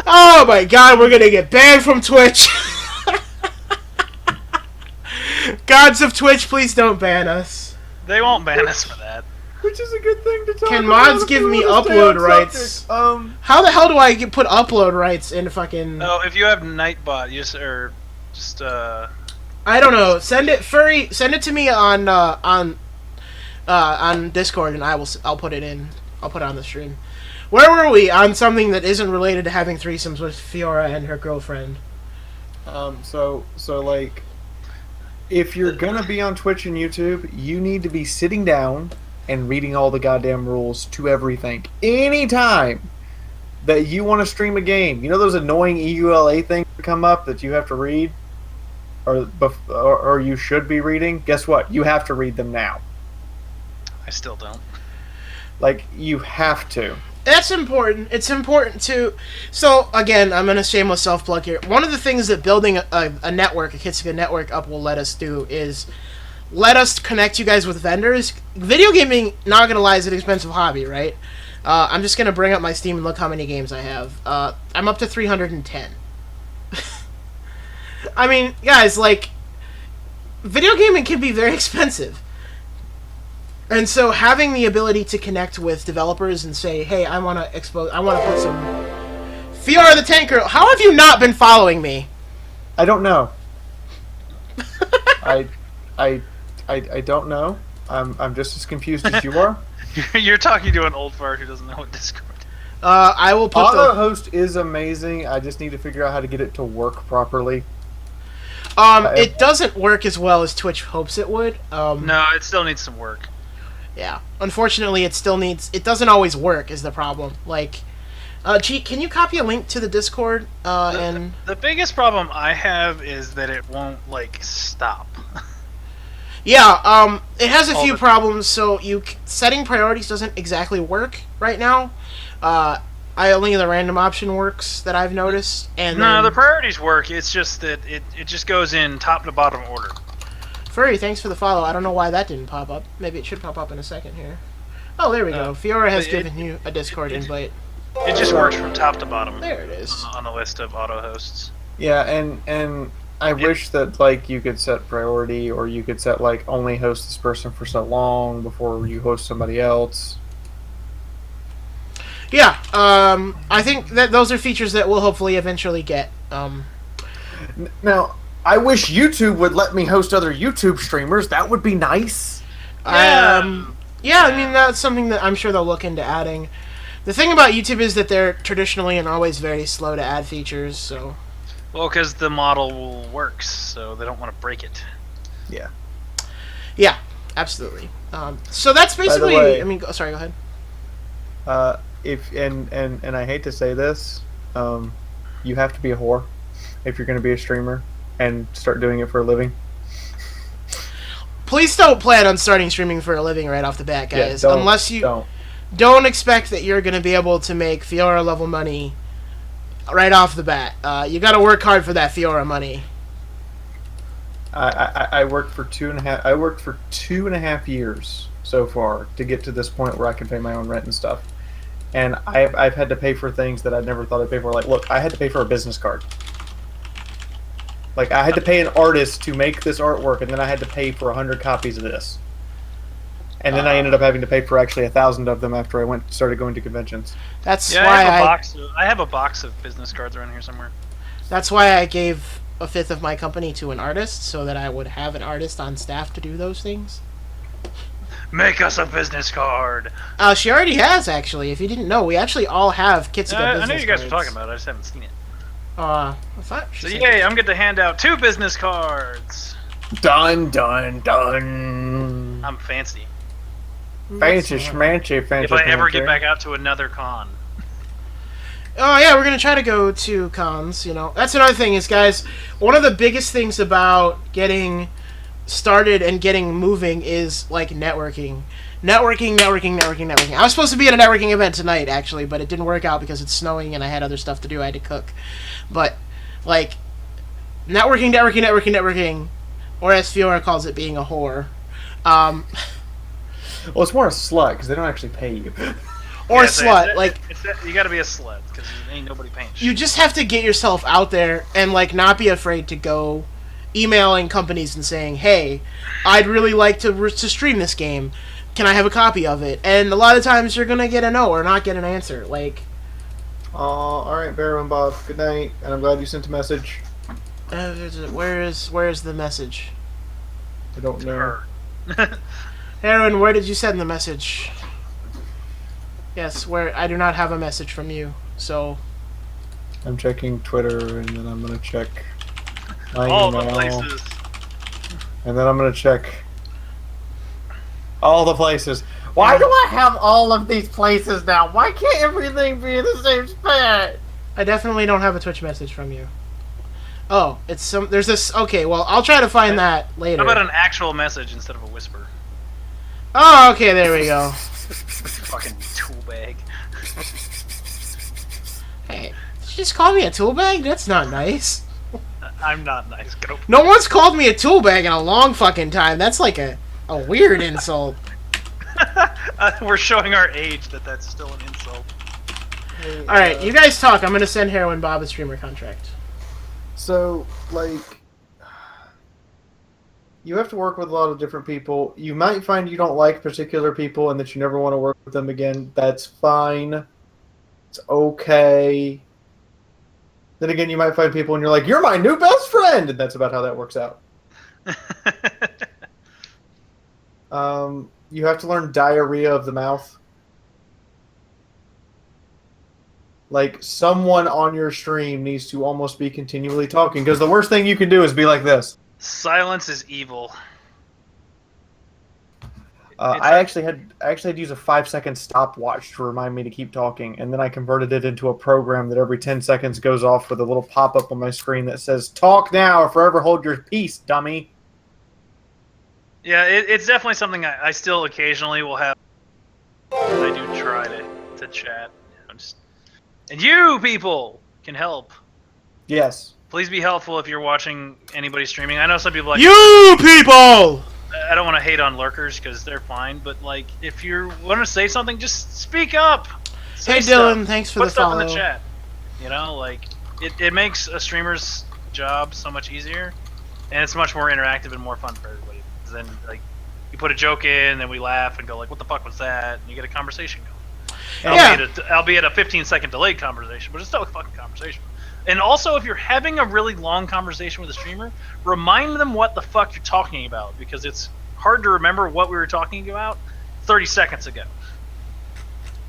Oh my god, we're gonna get banned from Twitch. Gods of Twitch, please don't ban us. They won't ban us for that. Which is a good thing to talk Can about. mods give me upload rights? How the hell do I put upload rights in fucking... Oh, if you have Nightbot, I don't know. Send it, Furry. Send it to me on Discord, and I'll put it in. I'll put it on the stream. Where were we on something that isn't related to having threesomes with Fiora and her girlfriend? So like, if you're gonna be on Twitch and YouTube, you need to be sitting down and reading all the goddamn rules to everything. Anytime that you want to stream a game, you know those annoying EULA things that come up that you have to read, or you should be reading. Guess what? You have to read them now. I still don't. Like, you have to. That's important. It's important to... So, again, I'm going to shameless self-plug here. One of the things that building a network, a Kitsuga network up will let us do is let us connect you guys with vendors. Video gaming, not gonna lie, is an expensive hobby, right? I'm just gonna bring up my Steam and look how many games I have. I'm up to 310. I mean, guys, like, video gaming can be very expensive. And so having the ability to connect with developers and say, hey, I want to put some... Fiora the Tanker, how have you not been following me? I don't know. I don't know. I'm just as confused as you are. You're talking to an old fart who doesn't know what Discord is. I will put Auto host is amazing. I just need to figure out how to get it to work properly. It doesn't work as well as Twitch hopes it would. No, it still needs some work. Yeah. Unfortunately, it doesn't always work is the problem. Like, G, can you copy a link to the Discord? The biggest problem I have is that it won't, like, stop. Yeah, it has a few problems, so setting priorities doesn't exactly work right now. Only the random option works that I've noticed. And no, the priorities work, it's just that it just goes in top to bottom order. Furry, thanks for the follow. I don't know why that didn't pop up. Maybe it should pop up in a second here. Oh, there we go. Fiora has given you a Discord invite. It just works from top to bottom. There it is. On the list of auto hosts. Yeah, and I wish that, like, you could set priority, or you could set, like, only host this person for so long before you host somebody else. Yeah, I think that those are features that we'll hopefully eventually get. Now, I wish YouTube would let me host other YouTube streamers. That would be nice. Yeah, I mean, that's something that I'm sure they'll look into adding. The thing about YouTube is that they're traditionally and always very slow to add features, so... Well, because the model works, so they don't want to break it. Yeah. Yeah, absolutely. So that's basically... way, I mean, sorry, go ahead. And I hate to say this, you have to be a whore if you're going to be a streamer and start doing it for a living. Please don't plan on starting streaming for a living right off the bat, guys. Yeah, unless you don't expect that you're going to be able to make Fiora level money right off the bat. You got to work hard for that Fiora money. I worked for 2.5 years so far to get to this point where I can pay my own rent and stuff. And I've had to pay for things that I never thought I'd pay for. Like, look, I had to pay for a business card. Like, I had to pay an artist to make this artwork, and then I had to pay for 100 copies of this. And then I ended up having to pay for actually 1,000 of them after I started going to conventions. That's why I have a box of business cards around here somewhere. That's why I gave a fifth of my company to an artist, so that I would have an artist on staff to do those things. Make us a business card. She already has, actually. If you didn't know, we actually all have Kitsuga business cards. I knew you guys were talking about it. I just haven't seen it. I thought so yay! I'm going to hand out 2 business cards. Done, done, done. I'm fancy. Fancy schmancy, fancy. If I ever get back out to another con. Oh yeah, we're gonna try to go to cons. You know, that's another thing is, guys. One of the biggest things about getting started and getting moving is like networking. Networking. I was supposed to be at a networking event tonight, actually, but it didn't work out because it's snowing and I had other stuff to do. I had to cook. But, like, networking, or as Fiora calls it, being a whore. Well, it's more a slut, because they don't actually pay you. Or slut, like... you gotta be a slut, because ain't nobody paying shit. You just have to get yourself out there and, like, not be afraid to go emailing companies and saying, hey, I'd really like to stream this game. Can I have a copy of it? And a lot of times you're gonna get a no or not get an answer. Like, alright, Barrow Bob, good night, and I'm glad you sent a message. where is the message? I don't know. Heroin, where did you send the message? Yes, where I do not have a message from you, so... I'm checking Twitter, and then I'm gonna check my all email. the places. And then I'm gonna check all the places. Why do I have all of these places now? Why can't everything be in the same spot? I definitely don't have a Twitch message from you. Oh, it's some... There's this... Okay, well, I'll try to find that later. How about an actual message instead of a whisper? Oh, okay, there we go. Fucking tool bag. Hey, did you just call me a tool bag? That's not nice. I'm not nice. Go. No one's called me a tool bag in a long fucking time. That's like a weird insult. We're showing our age that's still an insult. Alright, you guys talk. I'm gonna send Heroin Bob a streamer contract. So, like, you have to work with a lot of different people. You might find you don't like particular people and that you never want to work with them again. That's fine. It's okay. Then again, you might find people and you're like, you're my new best friend! And that's about how that works out. You have to learn diarrhea of the mouth. Like, someone on your stream needs to almost be continually talking, because the worst thing you can do is be like this. Silence is evil. I actually had to use a 5-second stopwatch to remind me to keep talking, and then I converted it into a program that every 10 seconds goes off with a little pop-up on my screen that says, "Talk now or forever hold your peace, dummy." Yeah, it's definitely something I still occasionally will have. I do try to chat. And you people can help. Yes. Please be helpful if you're watching anybody streaming. I know some people like You people! I don't want to hate on lurkers because they're fine, but like if you want to say something, just speak up. Say Hey stuff. Dylan, thanks for Put the stuff follow. in the chat. You know, like it makes a streamer's job so much easier, and it's much more interactive and more fun for everybody. 'Cause then like you put a joke in, and we laugh and go like, "What the fuck was that?" And you get a conversation going. Yeah. Albeit a 15-second delayed conversation, but it's still a fucking conversation. And also, if you're having a really long conversation with a streamer, remind them what the fuck you're talking about, because it's hard to remember what we were talking about 30 seconds ago.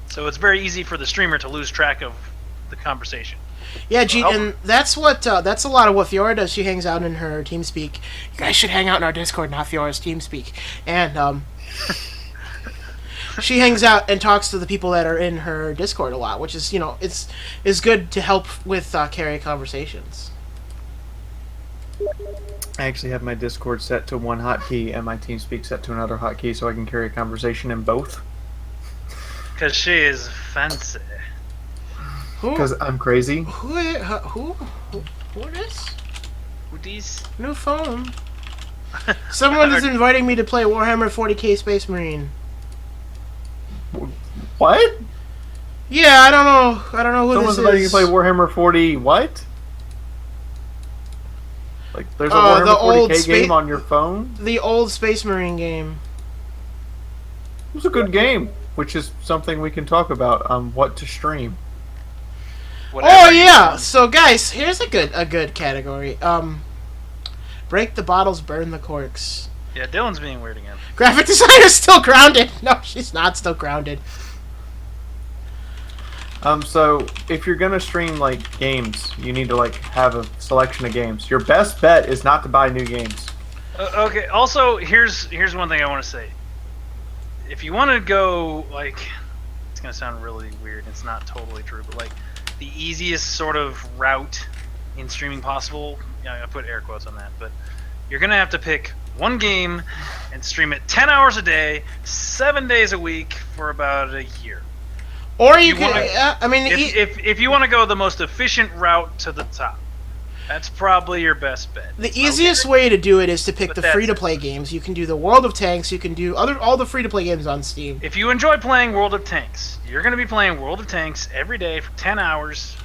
So it's very easy for the streamer to lose track of the conversation. Yeah, and that's a lot of what Fiora does. She hangs out in her TeamSpeak. You guys should hang out in our Discord, not Fiora's TeamSpeak. And she hangs out and talks to the people that are in her Discord a lot, which is, you know, it's good to help with carry conversations. I actually have my Discord set to one hotkey and my TeamSpeak set to another hotkey so I can carry a conversation in both. Because she is fancy. Because I'm crazy. Who is Who these? new phone? Someone is inviting me to play Warhammer 40k Space Marine. What? Yeah, I don't know who Someone's this letting you is. play Warhammer 40 what? Like, there's a the Warhammer old 40k game on your phone? The old Space Marine game. It was a good game, which is something we can talk about on what to stream. Oh yeah. So guys, here's a good category. Break the bottles, burn the corks. Yeah, Dylan's being weird again. Graphic designer's still grounded. No, she's not still grounded. So if you're gonna stream like games, you need to like have a selection of games. Your best bet is not to buy new games. Okay. Also, here's one thing I want to say. If you want to go like, it's gonna sound really weird. It's not totally true, but like the easiest sort of route in streaming possible. Yeah, I put air quotes on that, but you're gonna have to pick one game and stream it 10 hours a day, 7 days a week for about a year. Or you could, if you want to go the most efficient route to the top, that's probably your best bet. The easiest way to do it is to pick the free-to-play games. You can do the World of Tanks. You can do all the free-to-play games on Steam. If you enjoy playing World of Tanks, you're going to be playing World of Tanks every day for 10 hours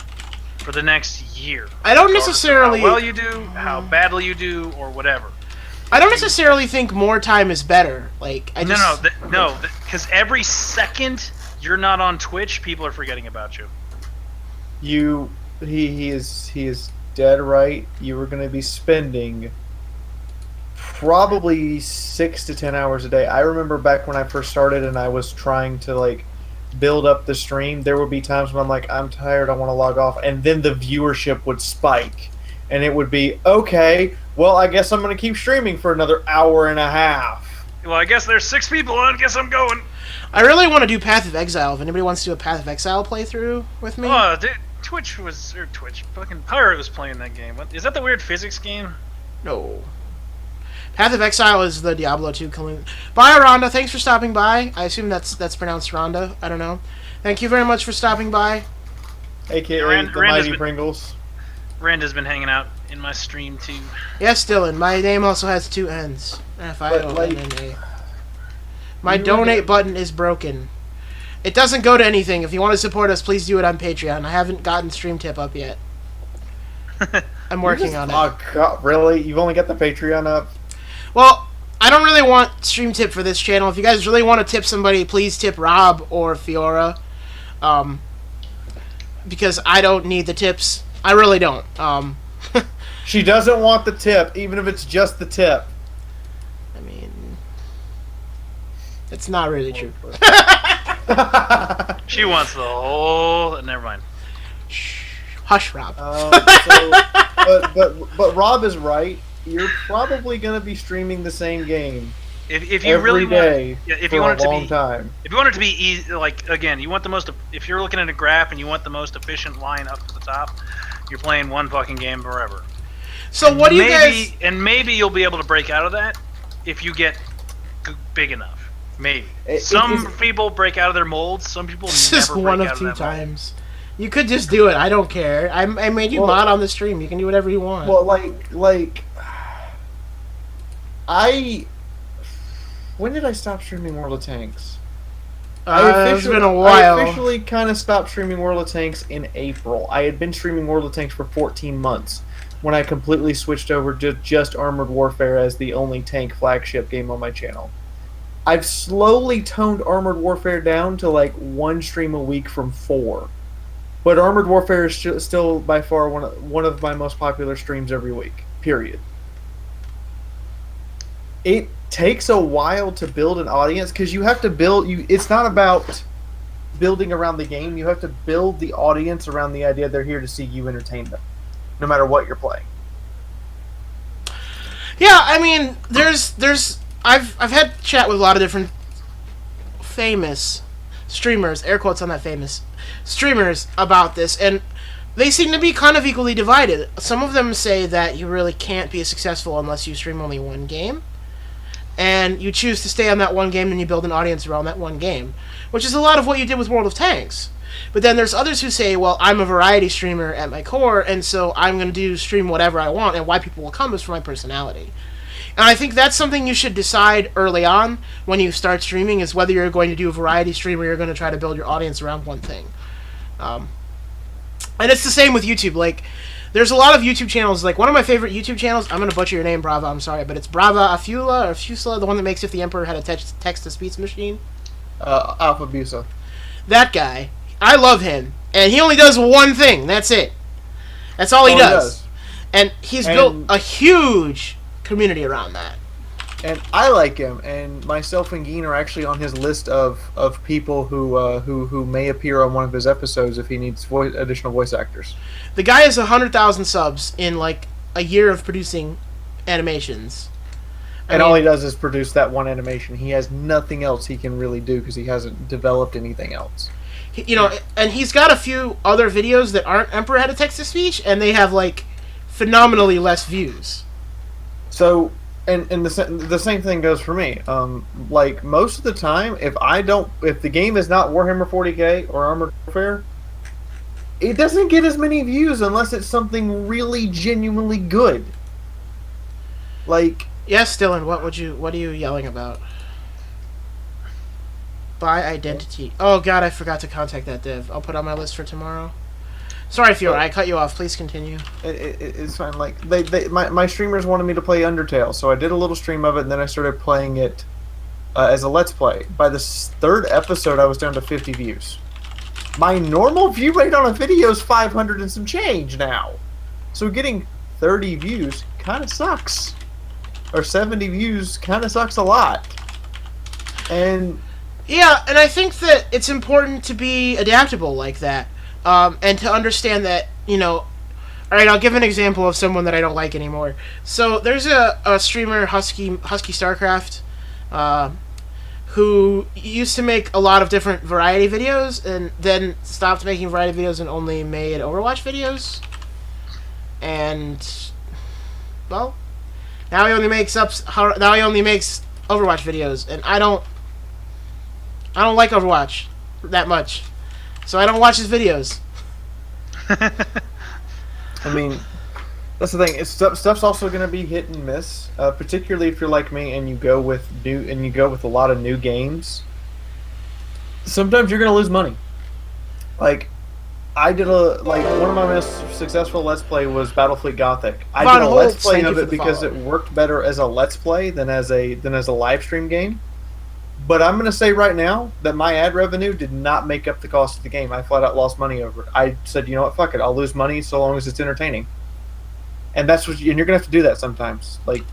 for the next year. I don't necessarily... How well you do, how badly you do, or whatever. I don't necessarily think more time is better. Like No, because every second you're not on Twitch, people are forgetting about you. He is dead right. You were going to be spending probably 6 to 10 hours a day. I remember back when I first started and I was trying to like build up the stream, there would be times when I'm like, I'm tired, I want to log off, and then the viewership would spike and it would be, okay, well, I guess I'm going to keep streaming for another hour and a half. Well, I guess there's 6 people on. I guess I'm going. I really want to do Path of Exile. If anybody wants to do a Path of Exile playthrough with me. Oh, dude, fucking Pirate was playing that game. Is that the weird physics game? No. Path of Exile is the Diablo 2 killing. Bye, Rhonda. Thanks for stopping by. I assume that's pronounced Rhonda. I don't know. Thank you very much for stopping by. AKA the Mighty Pringles. Rand has been hanging out in my stream too. Yes, Dylan. My name also has 2 N's. F-I-O-N-N-A. My donate button is broken. It doesn't go to anything. If you want to support us, please do it on Patreon. I haven't gotten Stream Tip up yet. I'm working on it. Oh God, really? You've only got the Patreon up? Well, I don't really want Stream Tip for this channel. If you guys really want to tip somebody, please tip Rob or Fiora. Because I don't need the tips. I really don't. She doesn't want the tip, even if it's just the tip. I mean, it's not really true. She wants the whole. Never mind. Shh. Hush, Rob. But Rob is right. You're probably going to be streaming the same game If you every really day want, yeah, if for you want a it to long be, time. if you want it to be easy, like again, you want the most. If you're looking at a graph and you want the most efficient line up to the top, you're playing one fucking game forever. So what do you guys? And maybe you'll be able to break out of that if you get big enough. Maybe some people break out of their molds. Some people It's never just break one out of of 2 that times. You could just do it. I don't care. I made you mod on the stream. You can do whatever you want. Well, when did I stop streaming World of Tanks? It's been a while. I officially kind of stopped streaming World of Tanks in April. I had been streaming World of Tanks for 14 months when I completely switched over to just Armored Warfare as the only tank flagship game on my channel. I've slowly toned Armored Warfare down to like 1 stream a week from 4. But Armored Warfare is still by far one of my most popular streams every week. Period. It takes a while to build an audience because you have to build. It's not about building around the game. You have to build the audience around the idea they're here to see you entertain them, no matter what you're playing. Yeah, I mean, I've had chat with a lot of different famous streamers, air quotes on that famous streamers, about this, and they seem to be kind of equally divided. Some of them say that you really can't be successful unless you stream only one game, and you choose to stay on that one game and you build an audience around that one game, which is a lot of what you did with World of Tanks. But then there's others who say, well, I'm a variety streamer at my core, and so I'm going to stream whatever I want, and why people will come is for my personality. And I think that's something you should decide early on when you start streaming, is whether you're going to do a variety stream or you're going to try to build your audience around one thing. And it's the same with YouTube. Like, there's a lot of YouTube channels. Like, one of my favorite YouTube channels, I'm going to butcher your name, Brava, I'm sorry, but it's Brava Afula, the one that makes If the Emperor Had a Text-to-Speech Machine. Alpha Busa. That guy. I love him. And he only does one thing. That's it. That's all he does. And he's built a huge community around that. And I like him, and myself and Geen are actually on his list of people who may appear on one of his episodes if he needs additional voice actors. The guy has 100,000 subs in like a year of producing animations. And all he does is produce that one animation. He has nothing else he can really do because he hasn't developed anything else. And he's got a few other videos that aren't Emperor Had a Text-to-Speech, and they have like phenomenally less views. So, and the same thing goes for me. Like most of the time, if the game is not Warhammer 40K or Armored Warfare, it doesn't get as many views unless it's something really genuinely good. Like, yes, Dylan, what are you yelling about? By identity. Oh god, I forgot to contact that dev. I'll put on my list for tomorrow. Sorry, Fiora, I cut you off. Please continue. It's fine. Like my streamers wanted me to play Undertale, so I did a little stream of it, and then I started playing it as a Let's Play. By the 3rd episode, I was down to 50 views. My normal view rate on a video is 500 and some change now. So getting 30 views kind of sucks. Or 70 views kind of sucks a lot. And yeah, and I think that it's important to be adaptable like that. And to understand that, alright, I'll give an example of someone that I don't like anymore. So, there's a streamer, Husky Starcraft, who used to make a lot of different variety videos, and then stopped making variety videos and only made Overwatch videos. And, well, now he only makes Overwatch videos, and I don't like Overwatch that much. So I don't watch his videos. I mean, That's the thing. Stuff's also going to be hit and miss, particularly if you're like me and you go with a lot of new games. Sometimes you're going to lose money. Like, I did one of my most successful Let's Play was Battlefleet Gothic. I did a Let's Play of it because it worked better as a Let's Play than as a live stream game. But I'm going to say right now that my ad revenue did not make up the cost of the game. I flat out lost money over it. I said, you know what, fuck it, I'll lose money so long as it's entertaining. And you're going to have to do that sometimes. Like,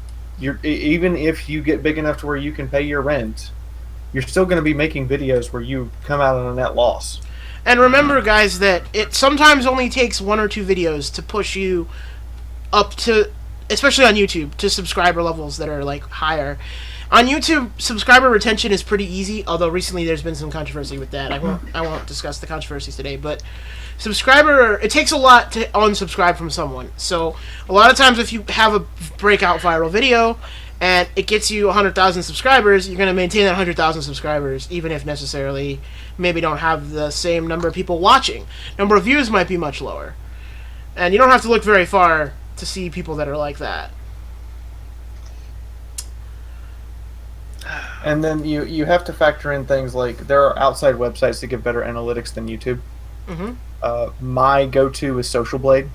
even if you get big enough to where you can pay your rent, you're still going to be making videos where you come out on a net loss. And remember, guys, that it sometimes only takes 1 or 2 videos to push you up to, especially on YouTube, to subscriber levels that are like higher. On YouTube, subscriber retention is pretty easy, although recently there's been some controversy with that. I won't discuss the controversies today, but it takes a lot to unsubscribe from someone. So a lot of times if you have a breakout viral video and it gets you 100,000 subscribers, you're going to maintain that 100,000 subscribers, even if necessarily maybe don't have the same number of people watching. Number of views might be much lower. And you don't have to look very far to see people that are like that. And then you have to factor in things like there are outside websites that give better analytics than YouTube. Mm-hmm. My go-to is Social Blade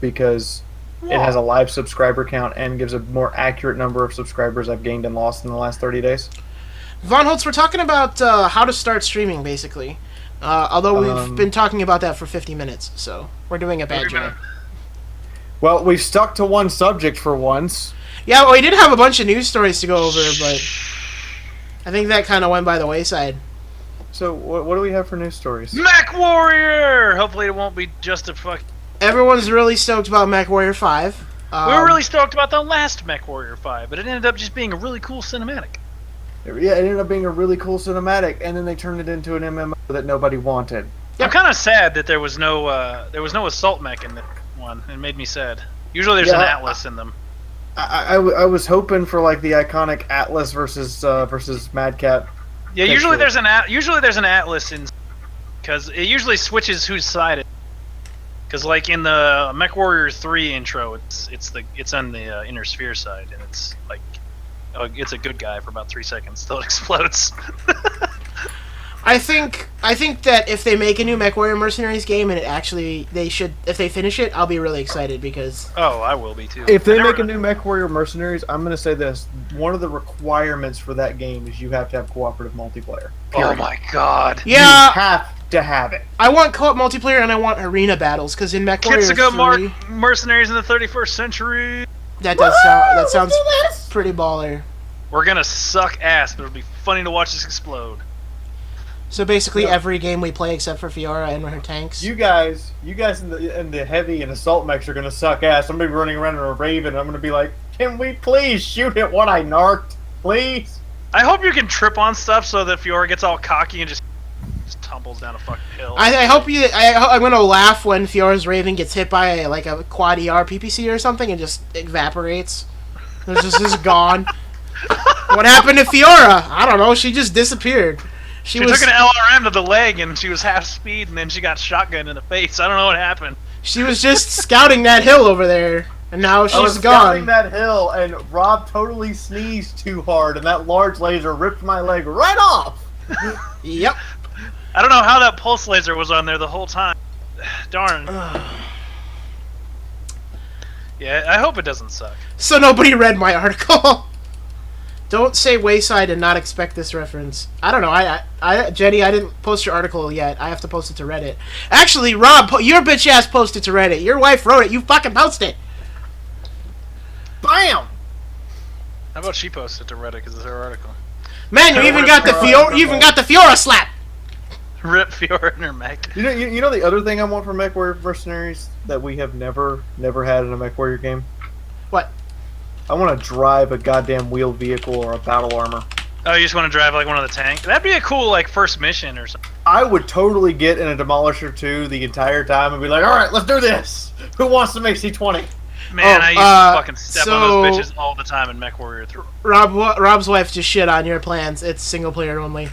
because it has a live subscriber count and gives a more accurate number of subscribers I've gained and lost in the last 30 days. Von Holtz, we're talking about how to start streaming, basically. Although we've been talking about that for 50 minutes, so we're doing a bad job. Well, we've stuck to one subject for once. Yeah, well, we did have a bunch of news stories to go over, but I think that kind of went by the wayside. So, what do we have for news stories? Mech Warrior! Hopefully it won't be just a fuck... Everyone's really stoked about Mech Warrior 5. We were really stoked about the last Mech Warrior 5, but it ended up just being a really cool cinematic. Yeah, it ended up being a really cool cinematic, and then they turned it into an MMO that nobody wanted. I'm kind of sad that there was no assault mech in that one. It made me sad. Usually there's an Atlas in them. I was hoping for like the iconic Atlas versus Mad Cat. Yeah, usually there's an Atlas in, because it usually switches whose side it. Because like in the Mech Warrior 3 intro, it's on the inner sphere side, and it's like it's a good guy for about 3 seconds till it explodes. I think that if they make a new Mech Warrior Mercenaries game and if they finish it, I'll be really excited because... Oh, I will be too. If they make a new Mech Warrior Mercenaries, I'm going to say this. One of the requirements for that game is you have to have cooperative multiplayer. Period. Oh my god. Yeah. You have to have it. I want co-op multiplayer and I want arena battles because in Mech Warrior 3... Kitsuga Mercenaries in the 31st century. That sounds pretty baller. We're going to suck ass, but it'll be funny to watch this explode. So basically, every game we play except for Fiora and her tanks. You guys in the heavy and assault mechs are gonna suck ass. I'm gonna be running around in a Raven. And I'm gonna be like, can we please shoot at what I narked, please? I hope you can trip on stuff so that Fiora gets all cocky and just tumbles down a fucking hill. I'm gonna laugh when Fiora's Raven gets hit by a quad ER PPC or something and just evaporates. It's just gone. What happened to Fiora? I don't know. She just disappeared. She took an LRM to the leg and she was half speed and then she got shotgunned in the face. I don't know what happened. She was just scouting that hill over there and now she's gone. Scouting that hill and Rob totally sneezed too hard and that large laser ripped my leg right off. Yep. I don't know how that pulse laser was on there the whole time. Darn. Yeah, I hope it doesn't suck. So nobody read my article. Don't say Wayside and not expect this reference. I don't know. Jenny, I didn't post your article yet. I have to post it to Reddit. Actually, Rob, your bitch ass posted to Reddit. Your wife wrote it. You fucking post it. Bam! How about she posted to Reddit because it's her article? Man, you even got the Fiora slap. Rip Fiora in her mech. You know the other thing I want from Mech Warrior Mercenaries that we have never had in a Mech Warrior game? What? I want to drive a goddamn wheeled vehicle or a battle armor. Oh, you just want to drive like one of the tanks? That'd be a cool first mission or something. I would totally get in a Demolisher 2 the entire time and be like, alright, let's do this! Who wants some AC-20? Man, I used to fucking step on those bitches all the time in Mech Warrior 3. Rob's wife just shit on your plans. It's single player only.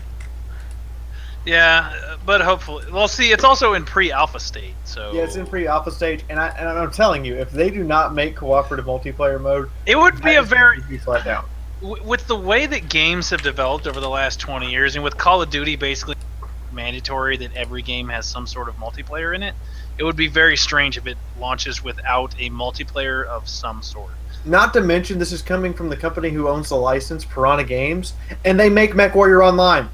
Yeah, but hopefully, well, see, it's also in pre-alpha state, so Yeah, it's in pre-alpha stage, and I'm telling you, if they do not make cooperative multiplayer mode, it would be that a is going very to be flat down. with the way that games have developed over the last 20 years, and with Call of Duty basically mandatory that every game has some sort of multiplayer in it, it would be very strange if it launches without a multiplayer of some sort. Not to mention, this is coming from the company who owns the license, Piranha Games, and they make MechWarrior Online.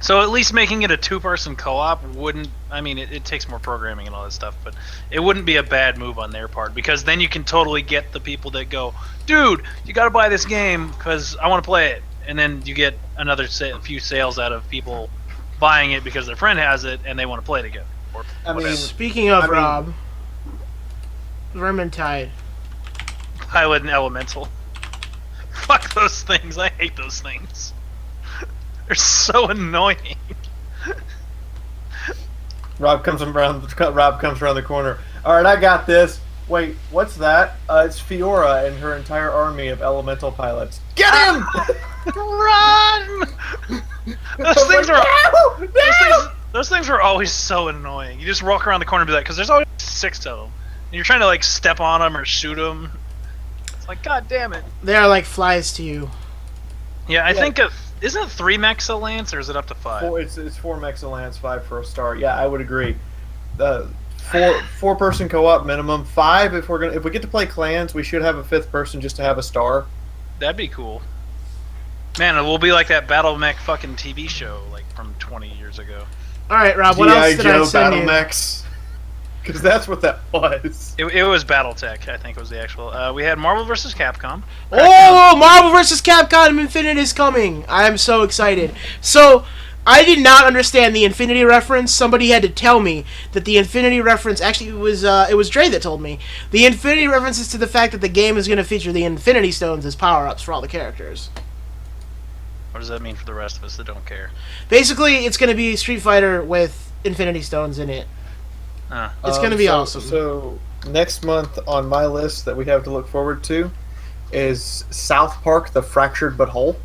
So at least making it a two-person co-op wouldn't. I mean, it takes more programming and all that stuff, but it wouldn't be a bad move on their part, because then you can totally get the people that go, dude, you got to buy this game because I want to play it, and then you get another few sales out of people buying it because their friend has it and they want to play together. Or I mean, Speaking of Rob, Vermintide. Pilot and Elemental. Fuck those things. I hate those things. They're so annoying. Rob comes around the corner. All right, I got this. Wait, what's that? It's Fiora and her entire army of elemental pilots. Get him! Run! Those things are those things are always so annoying. You just walk around the corner and be like, because there's always 6 of them, and you're trying to like step on them or shoot them. It's like, god damn it. They are like flies to you. Yeah, I think isn't it 3 mechs a lance, or is it up to 5? It's 4 mechs a lance, 5 for a star. Yeah, I would agree. Four person co-op minimum. 5 if we get to play clans, we should have a 5th person just to have a star. That'd be cool. Man, it will be like that Battle Mech fucking TV show, like from 20 years ago. All right, Rob. What else did I send Battle you? Mechs. Because that's what that was. It was BattleTech, I think was the actual. We had Marvel vs. Capcom. Oh, Marvel vs. Capcom Infinite is coming. I am so excited. So, I did not understand the Infinity reference. Somebody had to tell me that the Infinity reference, actually it was Dre that told me. The Infinity reference is to the fact that the game is going to feature the Infinity Stones as power-ups for all the characters. What does that mean for the rest of us that don't care? Basically, it's going to be Street Fighter with Infinity Stones in it. It's going to be awesome. So, next month on my list that we have to look forward to is South Park: The Fractured But Whole.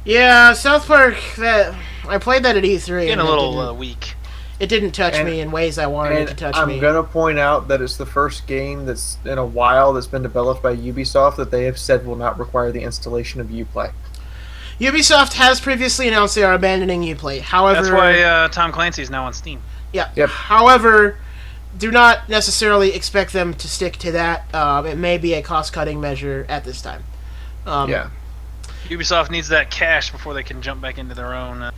Yeah, South Park. That I played that at E3. Getting a little weak. It didn't touch me in ways I wanted it to touch me. I'm going to point out that it's the first game that's in a while that's been developed by Ubisoft that they have said will not require the installation of Uplay. Ubisoft has previously announced they are abandoning Uplay. However, that's why Tom Clancy is now on Steam. Yeah. Yep. However, do not necessarily expect them to stick to that. It may be a cost-cutting measure at this time. Yeah. Ubisoft needs that cash before they can jump back into their own.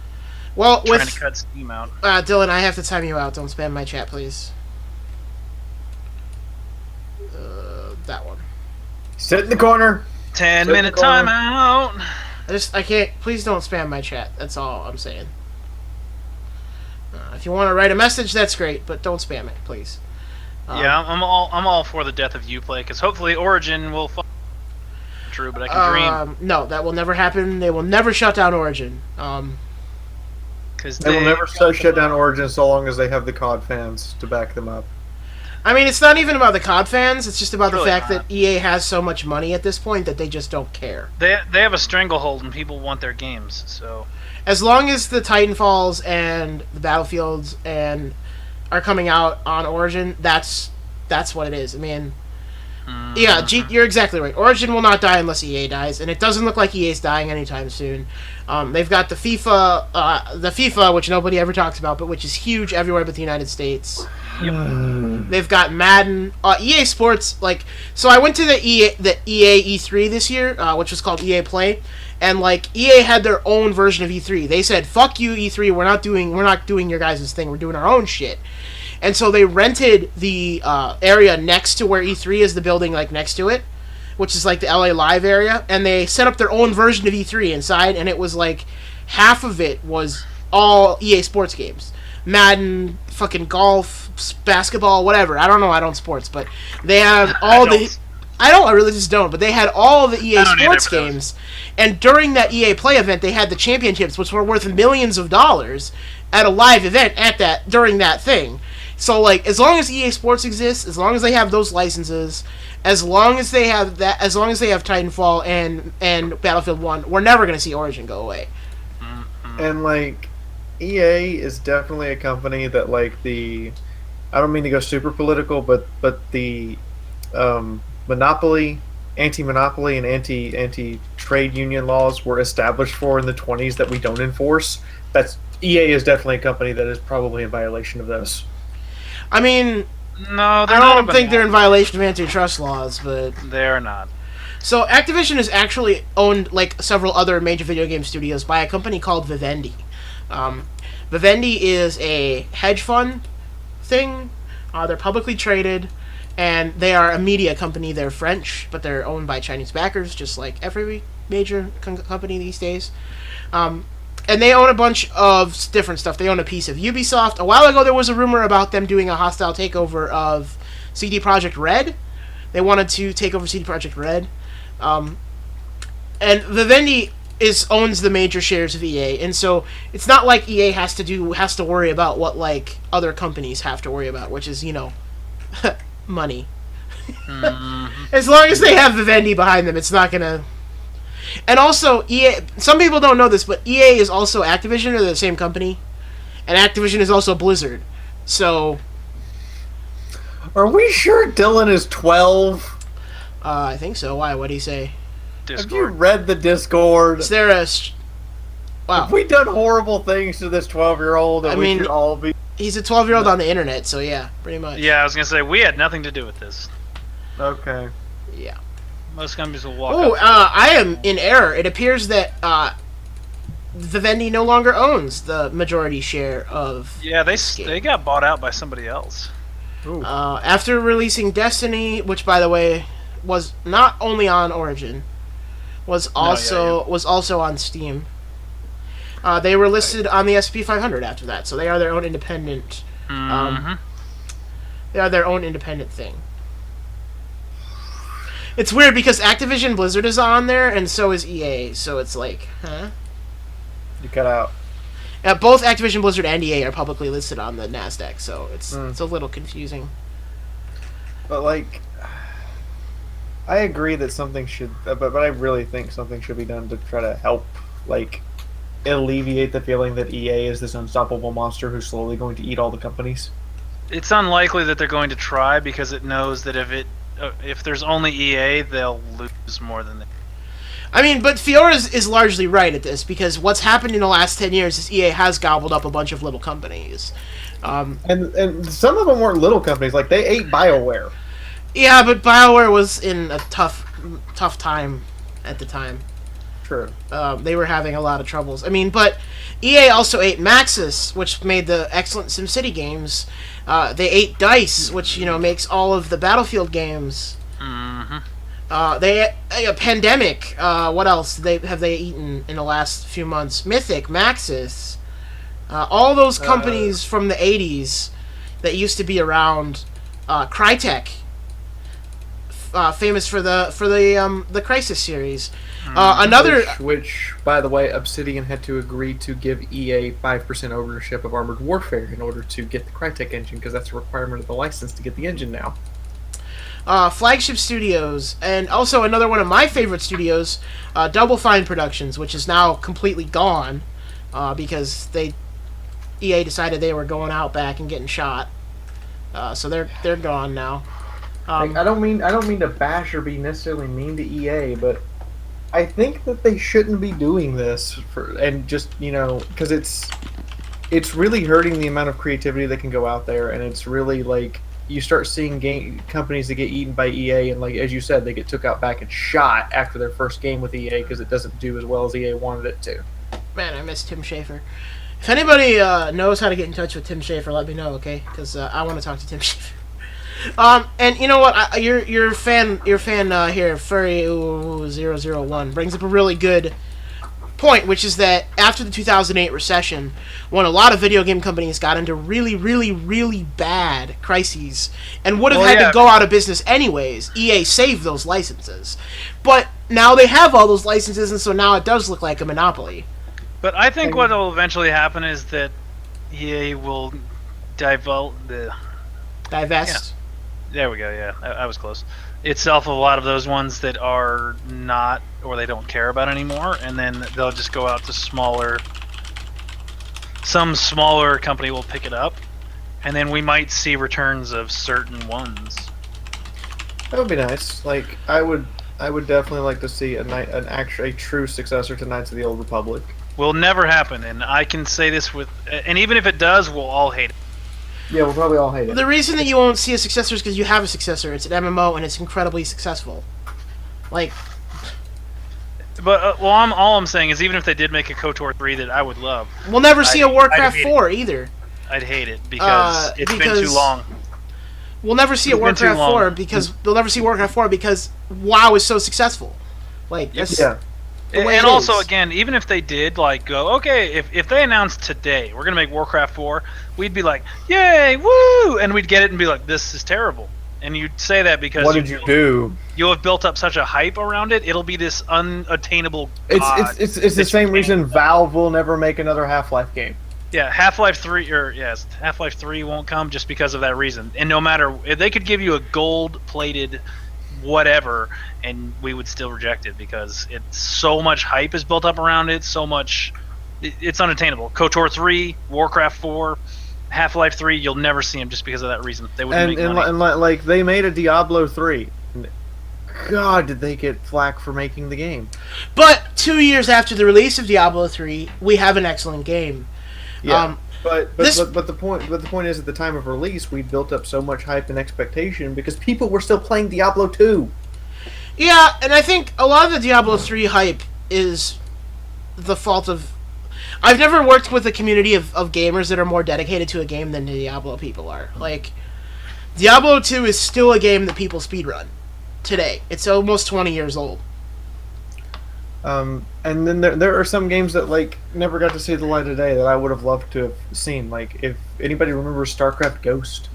Well, trying to cut Steam out. Dylan, I have to time you out. Don't spam my chat, please. That one. Sit in the corner. 10-minute timeout. I can't. Please don't spam my chat. That's all I'm saying. If you want to write a message, that's great, but don't spam it, please. Yeah, I'm all for the death of Uplay, because hopefully Origin will. True, but I can dream. No, that will never happen. They will never shut down Origin. They will never shut down Origin so long as they have the COD fans to back them up. I mean, it's not even about the COD fans. It's just about the really fact that EA has so much money at this point that they just don't care. They have a stranglehold and people want their games. So as long as the Titanfalls and the Battlefields and are coming out on Origin, that's what it is. I mean, yeah, you're exactly right. Origin will not die unless EA dies, and it doesn't look like EA's dying anytime soon. They've got the FIFA, which nobody ever talks about, but which is huge everywhere but the United States. Yep. They've got Madden, EA Sports. So I went to the EA E3 this year, which was called EA Play, and EA had their own version of E3. They said, "Fuck you, E3. We're not doing your guys' thing. We're doing our own shit." And so they rented the area next to where E3 is, the building next to it, which is the LA Live area, and they set up their own version of E3 inside, and it was half of it was all EA Sports games. Madden, fucking golf, basketball, whatever. I don't know, I don't sports, but they have all the I really just don't. But they had all the EA Sports games, and during that EA Play event, they had the championships, which were worth millions of dollars, at a live event during that thing. So like, as long as EA Sports exists, as long as they have those licenses, as long as they have Titanfall and Battlefield 1, we're never gonna see Origin go away. And like, EA is definitely a company that like I don't mean to go super political, but the monopoly, anti-monopoly, and anti-trade union laws were established for in the 1920s that we don't enforce. EA is definitely a company that is probably in violation of those. I mean, no, I don't think they're in violation of antitrust laws, but they're not. So Activision is actually owned, like several other major video game studios, by a company called Vivendi. Vivendi is a hedge fund thing. They're publicly traded, and they are a media company. They're French, but they're owned by Chinese backers, just like every major company these days. And they own a bunch of different stuff. They own a piece of Ubisoft. A while ago, there was a rumor about them doing a hostile takeover of CD Projekt Red. They wanted to take over CD Projekt Red. And Vivendi owns the major shares of EA, and so it's not like EA has to worry about what like other companies have to worry about, which is, you know, money. As long as they have Vivendi behind them, it's not gonna. And also, EA. Some people don't know this, but EA is also Activision, or the same company, and Activision is also Blizzard. So, are we sure Dylan is 12? I think so. Why? What do you say? Discord. Have you read the Discord? Is there a? Wow. Have we done horrible things to this 12-year-old? I mean, we should all be. He's a 12-year-old on the internet, so yeah, pretty much. Yeah, I was gonna say we had nothing to do with this. Okay. Yeah. Most companies will walk. Oh, I am in error. It appears that Vivendi no longer owns the majority share of. Yeah, they got bought out by somebody else. After releasing Destiny, which by the way was not only on Origin, was also on Steam. They were listed on the SP 500 after that, so they are their own independent. They are their own independent thing. It's weird because Activision Blizzard is on there, and so is EA. So it's like, huh? You cut out. Both Activision Blizzard and EA are publicly listed on the Nasdaq, so it's a little confusing. But like, I agree that something should, but I really think something should be done to try to help, like, alleviate the feeling that EA is this unstoppable monster who's slowly going to eat all the companies. It's unlikely that they're going to try, because it knows that if there's only EA, they'll lose more than they. I mean, but Fiora is largely right at this, because what's happened in the last 10 years is EA has gobbled up a bunch of little companies. And some of them weren't little companies, like they ate BioWare. Yeah, but BioWare was in a tough time at the time. True. They were having a lot of troubles. I mean, but EA also ate Maxis, which made the excellent SimCity games. They ate DICE, which, you know, makes all of the Battlefield games. They Pandemic. What else have they eaten in the last few months? Mythic, Maxis, all those companies from the '80s that used to be around. Crytek, famous for the Crysis series. Which, by the way, Obsidian had to agree to give EA 5% ownership of Armored Warfare in order to get the Crytek engine, because that's a requirement of the license to get the engine now. Flagship Studios, and also another one of my favorite studios, Double Fine Productions, which is now completely gone because EA decided they were going out back and getting shot, so they're gone now. I don't mean to bash or be necessarily mean to EA, but I think that they shouldn't be doing this because it's really hurting the amount of creativity that can go out there, and it's really like you start seeing companies that get eaten by EA, and like as you said, they get took out back and shot after their first game with EA because it doesn't do as well as EA wanted it to. Man, I miss Tim Schafer. If anybody knows how to get in touch with Tim Schafer, let me know, okay? Because I want to talk to Tim Schafer. And you know what? Your fan here, Furry001, brings up a really good point, which is that after the 2008 recession, when a lot of video game companies got into really, really, really bad crises and would have had to go out of business anyways, EA saved those licenses. But now they have all those licenses, and so now it does look like a monopoly. But I think what will eventually happen is that EA will divest. Yeah. There we go, yeah. I was close. Itself of a lot of those ones that are not, or they don't care about anymore, and then they'll just go out to some smaller company will pick it up, and then we might see returns of certain ones. That would be nice. Like, I would definitely like to see a true successor to Knights of the Old Republic. Will never happen, and I can say this with, and even if it does, we'll all hate it. Yeah, we'll probably all hate it. The reason that you won't see a successor is because you have a successor. It's an MMO, and it's incredibly successful. Like, but all I'm saying is, even if they did make a KOTOR 3 that I would love, we'll never see a Warcraft 4 either. I'd hate it because it's been too long. We'll never see a Warcraft 4 because they'll never see Warcraft 4 because WoW is so successful. Like, that's And also, again, even if they did, like, go, okay, if they announced today, we're going to make Warcraft 4, we'd be like, yay, woo! And we'd get it and be like, this is terrible. And you'd say that because... What did you do? You'll have built up such a hype around it, it'll be this unattainable god. It's the same reason Valve will never make another Half-Life game. Yeah, Half-Life 3 won't come just because of that reason. And no matter... If they could give you a gold-plated whatever, and we would still reject it because it's so much hype is built up around it, so much it's unattainable. KOTOR 3, Warcraft 4, Half-Life 3, you'll never see them just because of that reason. They wouldn't make money. And like they made a Diablo 3. God, did they get flack for making the game? But 2 years after the release of Diablo 3, we have an excellent game. Yeah. But the point is, at the time of release, we built up so much hype and expectation because people were still playing Diablo 2. Yeah, and I think a lot of the Diablo 3 hype is the fault of... I've never worked with a community of gamers that are more dedicated to a game than the Diablo people are. Like, Diablo 2 is still a game that people speedrun today. It's almost 20 years old. And then there are some games that like never got to see the light of day that I would have loved to have seen. Like, if anybody remembers StarCraft Ghost.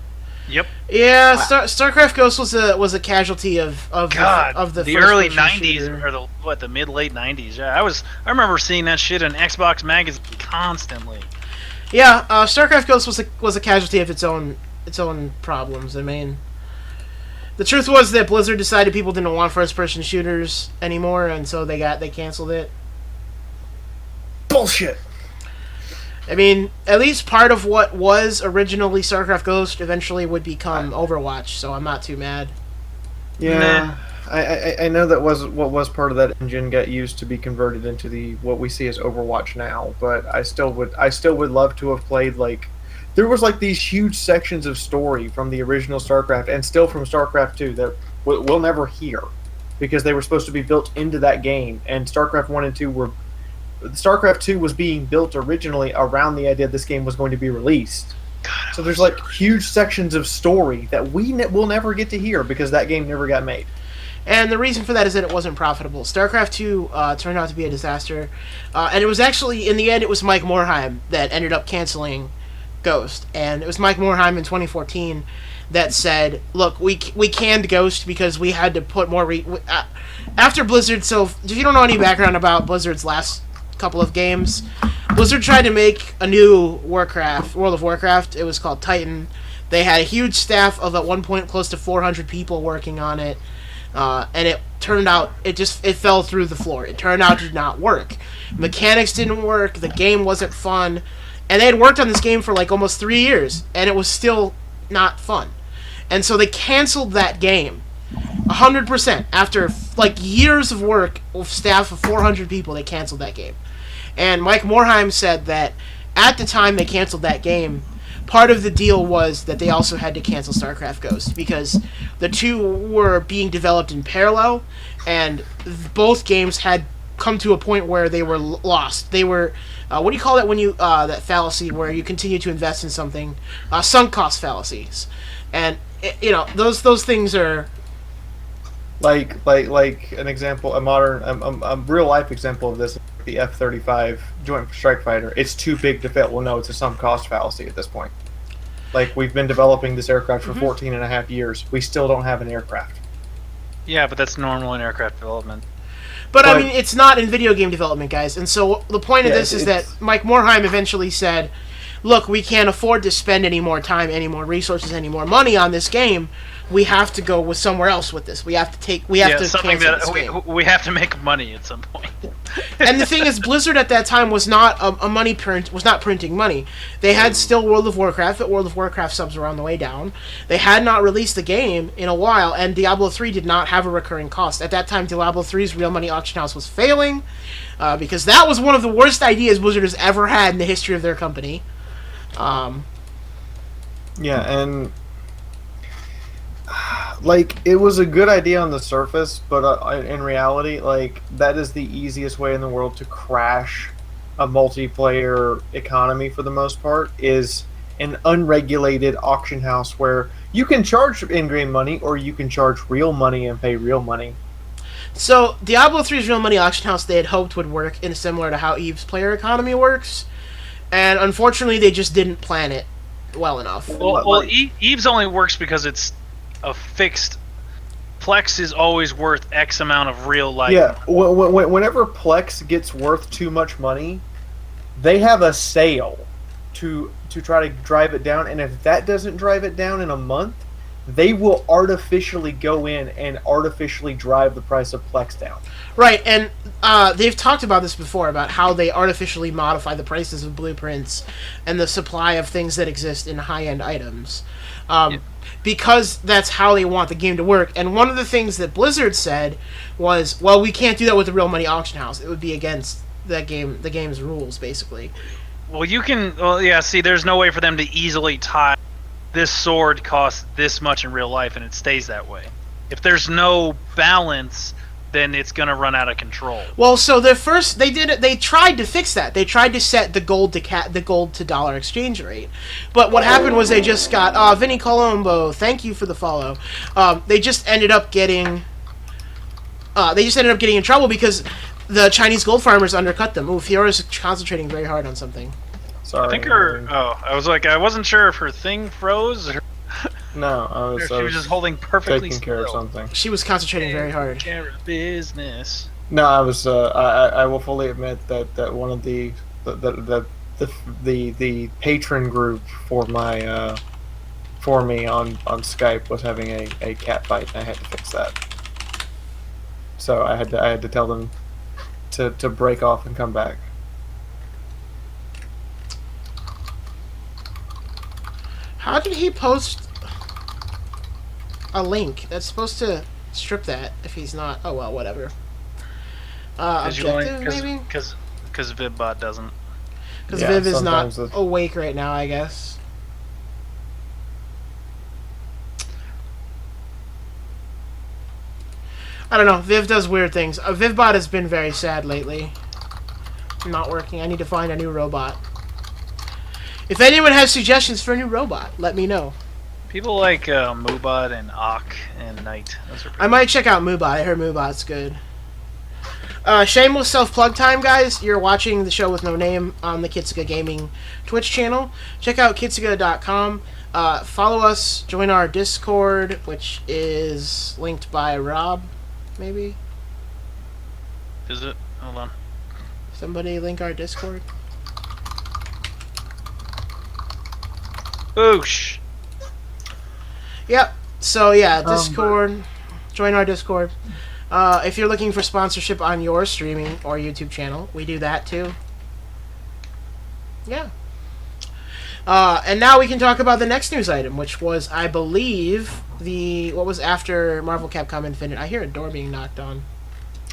Yep. Yeah, StarCraft Ghost was a casualty of the early '90s or the mid late '90s. Yeah, I remember seeing that shit in Xbox magazine constantly. Yeah, StarCraft Ghost was a casualty of its own problems. I mean, the truth was that Blizzard decided people didn't want first-person shooters anymore, and so they canceled it. Bullshit. I mean, at least part of what was originally StarCraft Ghost eventually would become Overwatch, so I'm not too mad. Yeah, I know that what was part of that engine got used to be converted into what we see as Overwatch now, but I still would love to have played, like, there was like these huge sections of story from the original StarCraft and still from StarCraft 2 that we'll never hear because they were supposed to be built into that game, and StarCraft 1 and 2 were... StarCraft 2 was being built originally around the idea this game was going to be released. So there's like huge sections of story that we'll never get to hear because that game never got made. And the reason for that is that it wasn't profitable. StarCraft 2 turned out to be a disaster. And it was actually, in the end, it was Mike Morhaime that ended up canceling Ghost. And it was Mike Morhaime in 2014 that said, look, we canned Ghost because we had to put more... after Blizzard, so if you don't know any background about Blizzard's last couple of games, Blizzard tried to make a new World of Warcraft. It was called Titan. They had a huge staff of, at one point, close to 400 people working on it. And it turned out, it fell through the floor. It turned out to not work. Mechanics didn't work. The game wasn't fun. And they had worked on this game for like almost 3 years, and it was still not fun. And so they canceled that game 100%. After like years of work with staff of 400 people, they canceled that game. And Mike Morhaime said that at the time they canceled that game, part of the deal was that they also had to cancel StarCraft Ghost because the two were being developed in parallel, and both games had come to a point where they were lost. They were, what do you call that when you, that fallacy where you continue to invest in something? Sunk cost fallacies. And, those things are... Like an example, a modern, a real life example of this. the F-35 Joint Strike Fighter. It's too big to fail. Well, no, it's a sunk cost fallacy at this point. Like, we've been developing this aircraft for 14 and a half years. We still don't have an aircraft. Yeah, but that's normal in aircraft development. But I mean, it's not in video game development, guys. And so the point of this is that Mike Morhaime eventually said, look, we can't afford to spend any more time, any more resources, any more money on this game. We have to go with somewhere else with this. We have to something that we have to make money at some point. And the thing is, Blizzard at that time was not was not printing money. They had still World of Warcraft, but World of Warcraft subs were on the way down. They had not released the game in a while, and Diablo 3 did not have a recurring cost. At that time, Diablo 3's real money auction house was failing, because that was one of the worst ideas Blizzard has ever had in the history of their company. Yeah, and like, it was a good idea on the surface, but in reality, like, that is the easiest way in the world to crash a multiplayer economy for the most part, is an unregulated auction house where you can charge in-game money or you can charge real money and pay real money. So, Diablo 3's real money auction house they had hoped would work in similar to how EVE's player economy works, and unfortunately they just didn't plan it well enough. Well, EVE's only works because it's a fixed. Plex is always worth X amount of real life. Yeah, whenever Plex gets worth too much money, they have a sale to try to drive it down, and if that doesn't drive it down in a month, they will artificially go in and artificially drive the price of Plex down. Right, and they've talked about this before, about how they artificially modify the prices of blueprints and the supply of things that exist in high-end items. Because that's how they want the game to work. And one of the things that Blizzard said was, well, we can't do that with the real money auction house. It would be against the game's rules, basically. Well, yeah, see, there's no way for them to easily tie this sword costs this much in real life and it stays that way. If there's no balance, then it's going to run out of control. Well, so they tried to fix that. They tried to set the gold to dollar exchange rate. But what happened was they just got Vinny Colombo, thank you for the follow. They just ended up getting in trouble because the Chinese gold farmers undercut them. Ooh, Fiora's concentrating very hard on something. Sorry. I think I wasn't sure if her thing froze or no, she was just holding perfectly taking care of something. She was concentrating very hard. Care of business. No, I was. I will fully admit that one of the patron group for my for me on Skype was having a cat fight, and I had to fix that. So I had to tell them to break off and come back. How did he post a link? That's supposed to strip that if he's not. Oh well, whatever. Objective, maybe? Because VibBot doesn't. Because Viv is not awake right now, I guess. I don't know. Viv does weird things. VivBot has been very sad lately. Not working. I need to find a new robot. If anyone has suggestions for a new robot, let me know. People like Moobot and Ock and Knight. I might check out Moobot. I heard Moobot's good. Shameless self-plug time, guys. You're watching the show with no name on the Kitsuga Gaming Twitch channel. Check out kitsuga.com. Follow us. Join our Discord, which is linked by Rob, maybe? Is it? Hold on. Somebody link our Discord. Boosh! Yep. So, yeah, Discord. Join our Discord. If you're looking for sponsorship on your streaming or YouTube channel, we do that too. Yeah. And now we can talk about the next news item, which was, I believe, what was after Marvel Capcom Infinite. I hear a door being knocked on.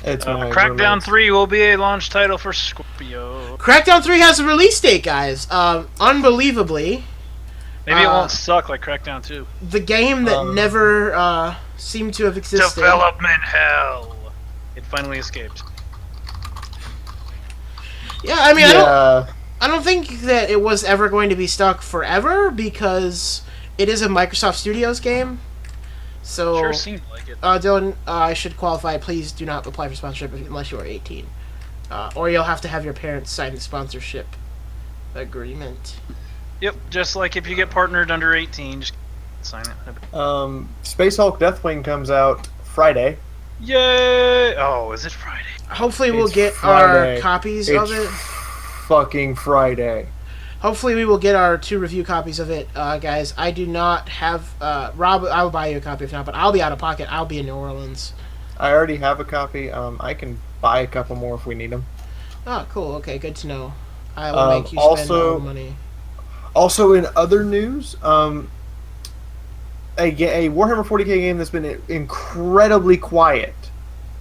It's Crackdown 3 will be a launch title for Scorpio. Crackdown 3 has a release date, guys. Unbelievably. Maybe it won't suck like Crackdown 2. The game that never seemed to have existed. Development hell. It finally escaped. Yeah, I mean, I don't think that it was ever going to be stuck forever because it is a Microsoft Studios game. So, sure seemed like it. Dylan, I should qualify. Please do not apply for sponsorship unless you are 18. or you'll have to have your parents sign the sponsorship agreement. Yep, just like if you get partnered under 18, just sign it. Space Hulk Deathwing comes out Friday. Yay! Oh, is it Friday? Hopefully we'll It's get Friday. our copies It's of it. fucking Friday. Hopefully we will get our 2 review copies of it, guys. I do not have... Rob, I will buy you a copy if not, but I'll be out of pocket. I'll be in New Orleans. I already have a copy. I can buy a couple more if we need them. Oh, cool. Okay, good to know. I will make you spend also- all the money. Also, in other news, a Warhammer 40k game that's been incredibly quiet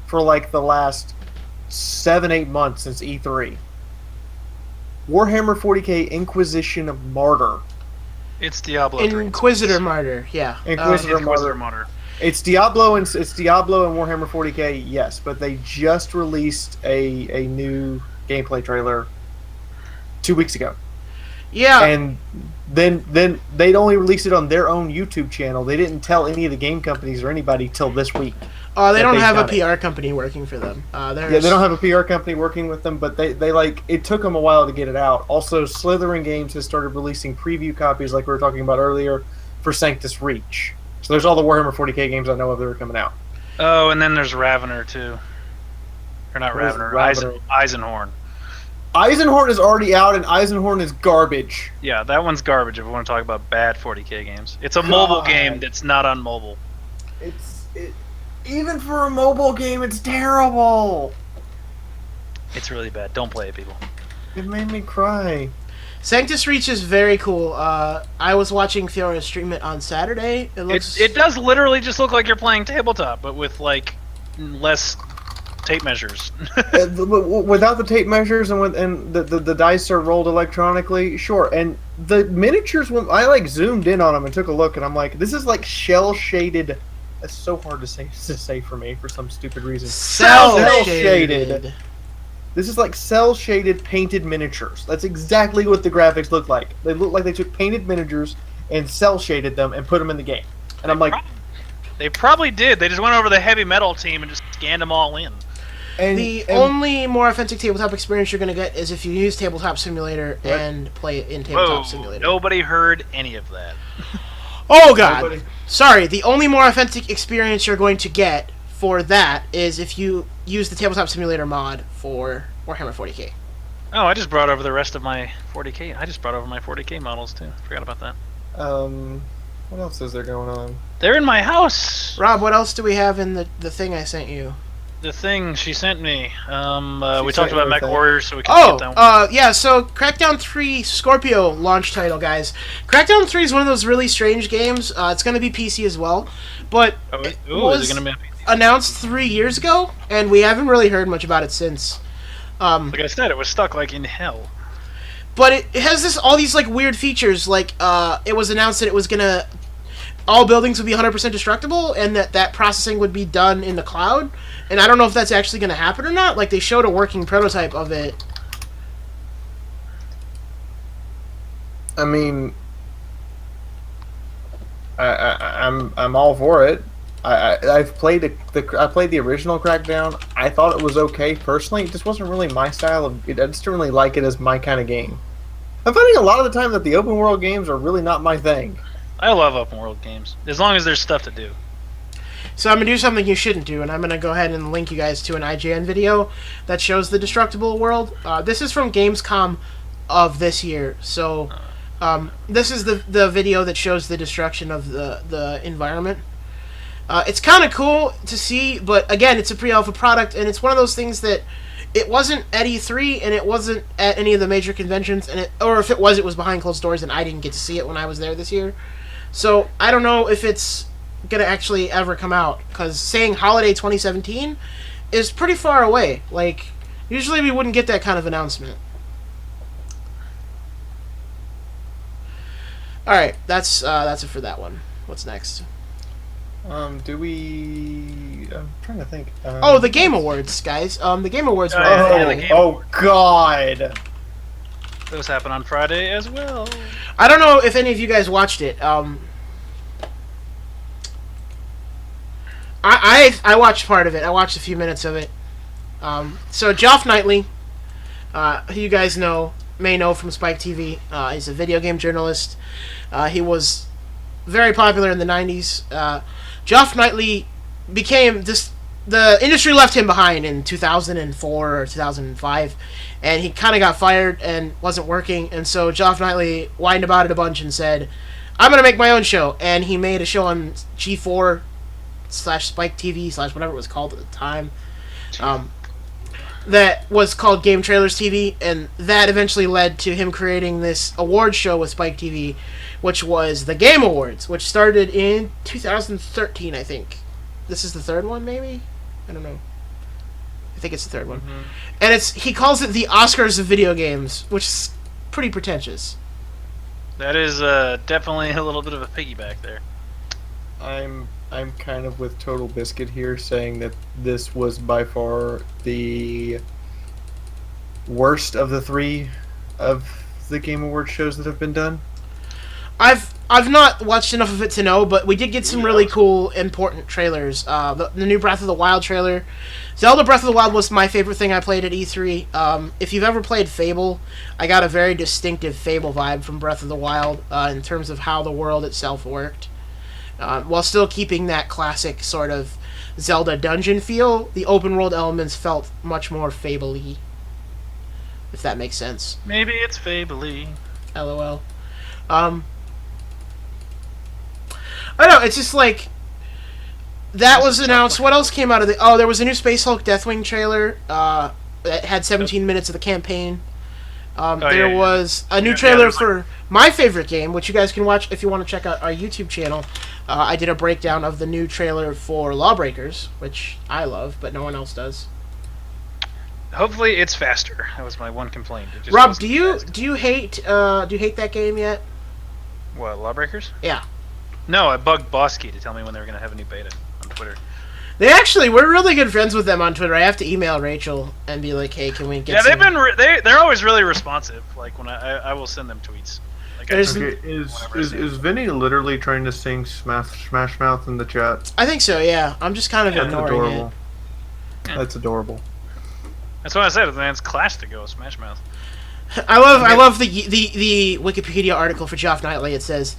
for like the last 7-8 months since E3. Warhammer 40k Inquisition of Martyr. It's Diablo 3. Inquisitor Martyr, yeah. Inquisitor Inquisitor Martyr. Martyr. It's Diablo and Warhammer 40k, yes, but they just released a new gameplay trailer 2 weeks ago. Yeah. And then they'd only released it on their own YouTube channel. They didn't tell any of the game companies or anybody till this week. They don't have a they've done PR company working for them. Yeah, they don't have a PR company working with them, but they like it took them a while to get it out. Also, Slytherin Games has started releasing preview copies, like we were talking about earlier, for Sanctus Reach. So there's all the Warhammer 40k games I know of that are coming out. Oh, and then there's Ravener too. Or not What is Ravener, Ravener? Eisenhorn. Eisenhorn is already out, and Eisenhorn is garbage. Yeah, that one's garbage if we want to talk about bad 40k games. It's a mobile game that's not on mobile. Even for a mobile game, it's terrible. It's really bad. Don't play it, people. It made me cry. Sanctus Reach is very cool. I was watching Fiora stream it on Saturday. It does literally just look like you're playing tabletop, but with like less tape measures. Without the tape measures and the dice are rolled electronically, sure. And the miniatures, when I like zoomed in on them and took a look, and I'm like, this is like shell shaded. That's so hard to say for me for some stupid reason. Cell shaded. This is like cell shaded painted miniatures. That's exactly what the graphics look like. They look like they took painted miniatures and cell shaded them and put them in the game. And I'm like, they probably did. They just went over the heavy metal team and just scanned them all in. The only more authentic tabletop experience you're going to get is if you use Tabletop Simulator and play it in Tabletop Simulator. Nobody heard any of that. Oh, God. Sorry, the only more authentic experience you're going to get for that is if you use the Tabletop Simulator mod for Warhammer 40k. Oh, I just brought over the rest of my 40k. I just brought over my 40k models, too. Forgot about that. What else is there going on? They're in my house! Rob, what else do we have in the thing I sent you? The thing she sent me. We sent talked you about Mech everything. Warriors, so we can skip that one. Yeah, so Crackdown 3 Scorpio launch title, guys. Crackdown 3 is one of those really strange games. It's going to be PC as well, but Is it was going to be announced 3 years ago, and we haven't really heard much about it since. Like I said, it was stuck like in hell. But it has all these like weird features. Like it was announced that it was gonna all buildings would be 100% destructible, and that processing would be done in the cloud. And I don't know if that's actually gonna happen or not. Like they showed a working prototype of it. I mean, I'm all for it. I've played the original Crackdown. I thought it was okay personally. It just wasn't really my style of. I just didn't really like it as my kind of game. I'm finding a lot of the time that the open world games are really not my thing. I love open world games, as long as there's stuff to do. So I'm gonna do something you shouldn't do, and I'm gonna go ahead and link you guys to an IGN video that shows the destructible world. This is from Gamescom of this year. So this is the video that shows the destruction of the environment. It's kind of cool to see, but again, it's a pre-alpha product, and it's one of those things that it wasn't at E3, and it wasn't at any of the major conventions, or if it was behind closed doors, and I didn't get to see it when I was there this year. So I don't know if it's gonna actually ever come out, because saying holiday 2017 is pretty far away. Like, usually we wouldn't get that kind of announcement. All right, that's it for that one. What's next? Do we? I'm trying to think. The Game Awards, guys. The Game Awards. Oh, yeah, the Game Oh God! Those happen on Friday as well. I don't know if any of you guys watched it. I watched part of it. I watched a few minutes of it. So Geoff Knightley who you guys may know from Spike TV. He's a video game journalist. He was very popular in the 90s. Geoff Knightley became this. The industry left him behind in 2004 or 2005, and he kind of got fired and wasn't working. And so Geoff Knightley whined about it a bunch and said, "I'm gonna make my own show." And he made a show on G4 / Spike TV / whatever it was called at the time. That was called Game Trailers TV, and that eventually led to him creating this award show with Spike TV, which was the Game Awards, which started in 2013, I think. This is the third one, maybe? I don't know. I think it's the third one. Mm-hmm. And he calls it the Oscars of video games, which is pretty pretentious. That is definitely a little bit of a piggyback there. I'm kind of with Total Biscuit here, saying that this was by far the worst of the 3 of the Game Awards shows that have been done. I've not watched enough of it to know, but we did get some really cool, important trailers. The new Breath of the Wild trailer. Zelda Breath of the Wild was my favorite thing I played at E3. If you've ever played Fable, I got a very distinctive Fable vibe from Breath of the Wild in terms of how the world itself worked. While still keeping that classic sort of Zelda dungeon feel, the open world elements felt much more Fable-y, if that makes sense. Maybe it's Fable-y. LOL. I don't know, it's just like, that was announced. What else came out of the... Oh, there was a new Space Hulk Deathwing trailer that had 17 minutes of the campaign. There was a new trailer for my favorite game, which you guys can watch if you want to check out our YouTube channel. I did a breakdown of the new trailer for Lawbreakers, which I love, but no one else does. Hopefully it's faster. That was my one complaint. It just Rob, wasn't fast. do you hate that game yet? What, Lawbreakers? Yeah. No, I bugged Bosky to tell me when they were going to have a new beta on Twitter. We're really good friends with them on Twitter. I have to email Rachel and be like, hey, can we get some... they're always really responsive. Like, when I will send them tweets. Like, Is Vinny literally trying to sing Smash Mouth in the chat? I think so, yeah. I'm just kind of That's ignoring adorable. it. That's adorable. That's what I said. It's class to go Smash Mouth. I love the Wikipedia article for Geoff Knightley. It says,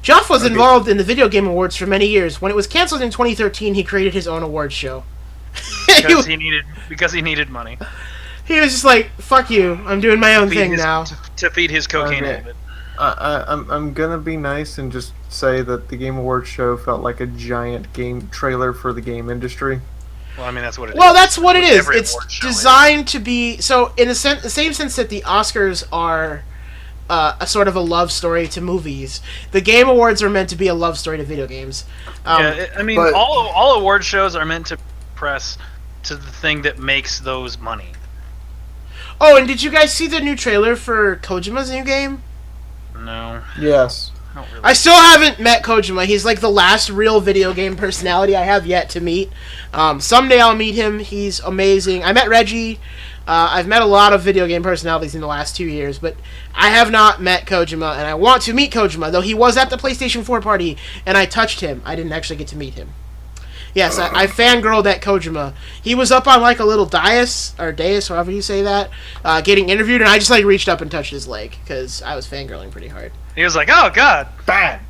Geoff was involved in the Video Game Awards for many years. When it was canceled in 2013, he created his own awards show. Because he needed money. He was just like, fuck you, I'm doing my own thing now. To feed his cocaine habit. I'm gonna be nice and just say that the Game Awards show felt like a giant game trailer for the game industry. Well, I mean, that's what it is. Well, that's what it is. Every It's award show designed to be... So, in the same sense that the Oscars are a sort of a love story to movies, the Game Awards are meant to be a love story to video games. All award shows are meant to press to the thing that makes those money. Oh, and did you guys see the new trailer for Kojima's new game? No. Yes. Not really. I still haven't met Kojima. He's like the last real video game personality I have yet to meet. Someday I'll meet him. He's amazing. I met Reggie. I've met a lot of video game personalities in the last 2 years, but I have not met Kojima, and I want to meet Kojima, though he was at the PlayStation 4 party, and I touched him. I didn't actually get to meet him. Yes, I fangirled at Kojima. He was up on like a little dais, however you say that, getting interviewed, and I just like reached up and touched his leg, because I was fangirling pretty hard. He was like, oh, God. Bad.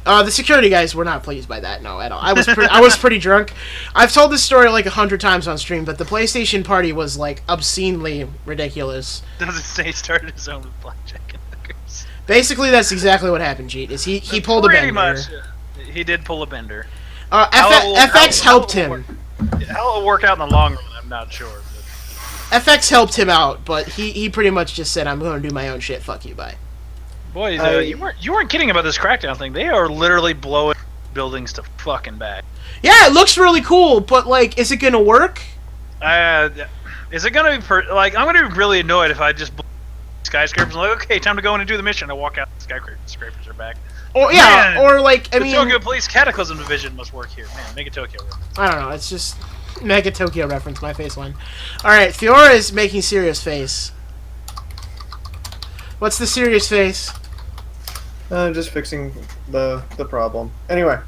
The security guys were not pleased by that, no, at all. I was pretty drunk. I've told this story like 100 times on stream, but the PlayStation party was like obscenely ridiculous. Does it say he started his own with blackjack and hookers? Basically, that's exactly what happened, Jeet. Is he pulled a bender. Pretty much. He did pull a bender. FX helped him. How it'll work out in the long run, I'm not sure. But... FX helped him out, but he pretty much just said, I'm going to do my own shit, fuck you, bye. Boys, you weren't kidding about this Crackdown thing. They are literally blowing buildings to fucking back. Yeah, it looks really cool, but like, is it gonna work? Is it gonna be I'm gonna be really annoyed if I just blow skyscrapers and like, okay, time to go in and do the mission. I walk out, the skyscrapers are back. Or yeah, Man, or like the Tokyo Police Cataclysm Division must work here. Man, make a Tokyo reference. I don't know. It's just Mega Tokyo reference. My face one. All right, Fiora is making serious face. What's the serious face? Just fixing the problem. Anyway.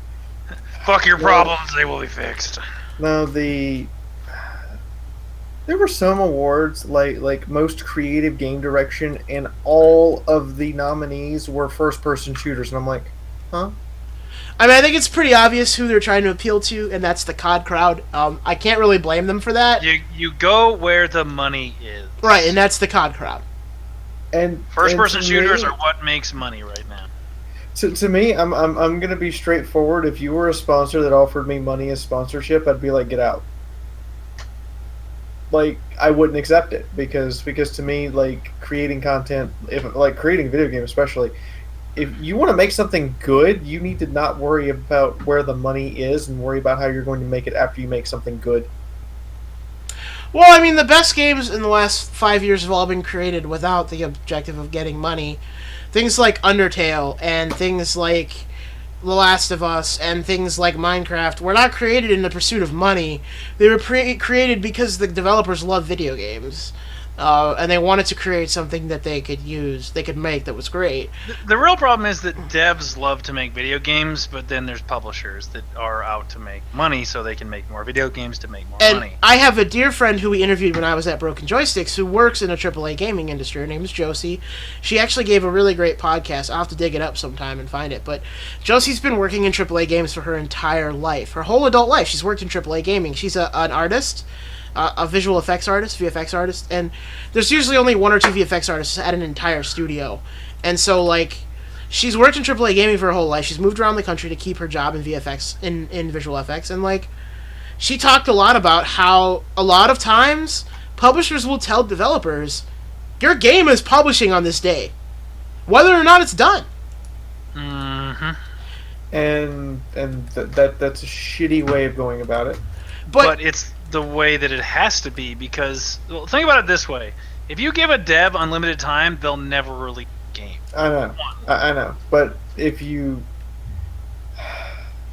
Fuck your problems, they will be fixed. No, There were some awards like most creative game direction, and all of the nominees were first person shooters, and I'm like, huh? I mean, I think it's pretty obvious who they're trying to appeal to, and that's the COD crowd. I can't really blame them for that. You go where the money is. Right, and that's the COD crowd. And First person to shooters me, are what makes money right now. to me, I'm gonna be straightforward. If you were a sponsor that offered me money as sponsorship, I'd be like, get out. Like, I wouldn't accept it because to me, like, creating content, if like creating a video game especially, if you want to make something good, you need to not worry about where the money is and worry about how you're going to make it after you make something good. Well, I mean, the best games in the last 5 years have all been created without the objective of getting money. Things like Undertale and things like The Last of Us and things like Minecraft were not created in the pursuit of money. They were created because the developers love video games. And they wanted to create something that they could use, they could make that was great. The real problem is that devs love to make video games, but then there's publishers that are out to make money so they can make more video games to make more And money. I have a dear friend who we interviewed when I was at Broken Joysticks who works in a AAA gaming industry. Her name is Josie. She actually gave a really great podcast. I'll have to dig it up sometime and find it. But Josie's been working in AAA games for her entire life. Her whole adult life, she's worked in AAA gaming. She's an artist. A visual effects artist, VFX artist, and there's usually only one or two VFX artists at an entire studio. And so, like, she's worked in AAA gaming for her whole life. She's moved around the country to keep her job in VFX, in visual effects, and, like, she talked a lot about how a lot of times publishers will tell developers, your game is publishing on this day, whether or not it's done. Mm-hmm. And that's a shitty way of going about it. But it's the way that it has to be because, well, think about it this way. If you give a dev unlimited time, they'll never release a game. I know. I know. But if you...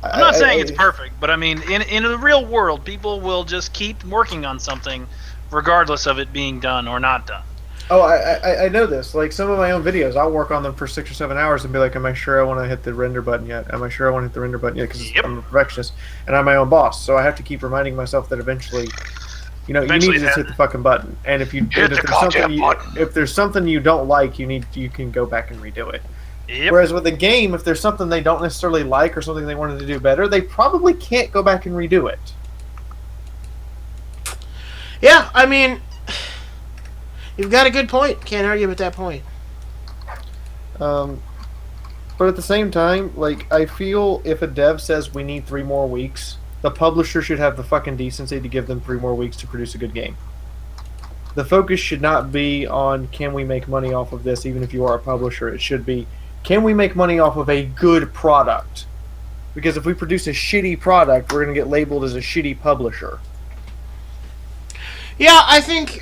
I'm not saying it's perfect, but I mean, in the real world, people will just keep working on something regardless of it being done or not done. Oh, I know this. Like, some of my own videos, I'll work on them for 6 or 7 hours and be like, am I sure I want to hit the render button yet? Am I sure I want to hit the render button yet? Because I'm a perfectionist, and I'm my own boss, so I have to keep reminding myself that eventually, you need to just hit the fucking button. And if there's something you don't like, you can go back and redo it. Yep. Whereas with a game, if there's something they don't necessarily like or something they wanted to do better, they probably can't go back and redo it. Yeah, I mean... You've got a good point. Can't argue with that point. But at the same time, like, I feel if a dev says we need 3 more weeks, the publisher should have the fucking decency to give them 3 more weeks to produce a good game. The focus should not be on can we make money off of this, even if you are a publisher. It should be can we make money off of a good product? Because if we produce a shitty product, we're going to get labeled as a shitty publisher. Yeah, I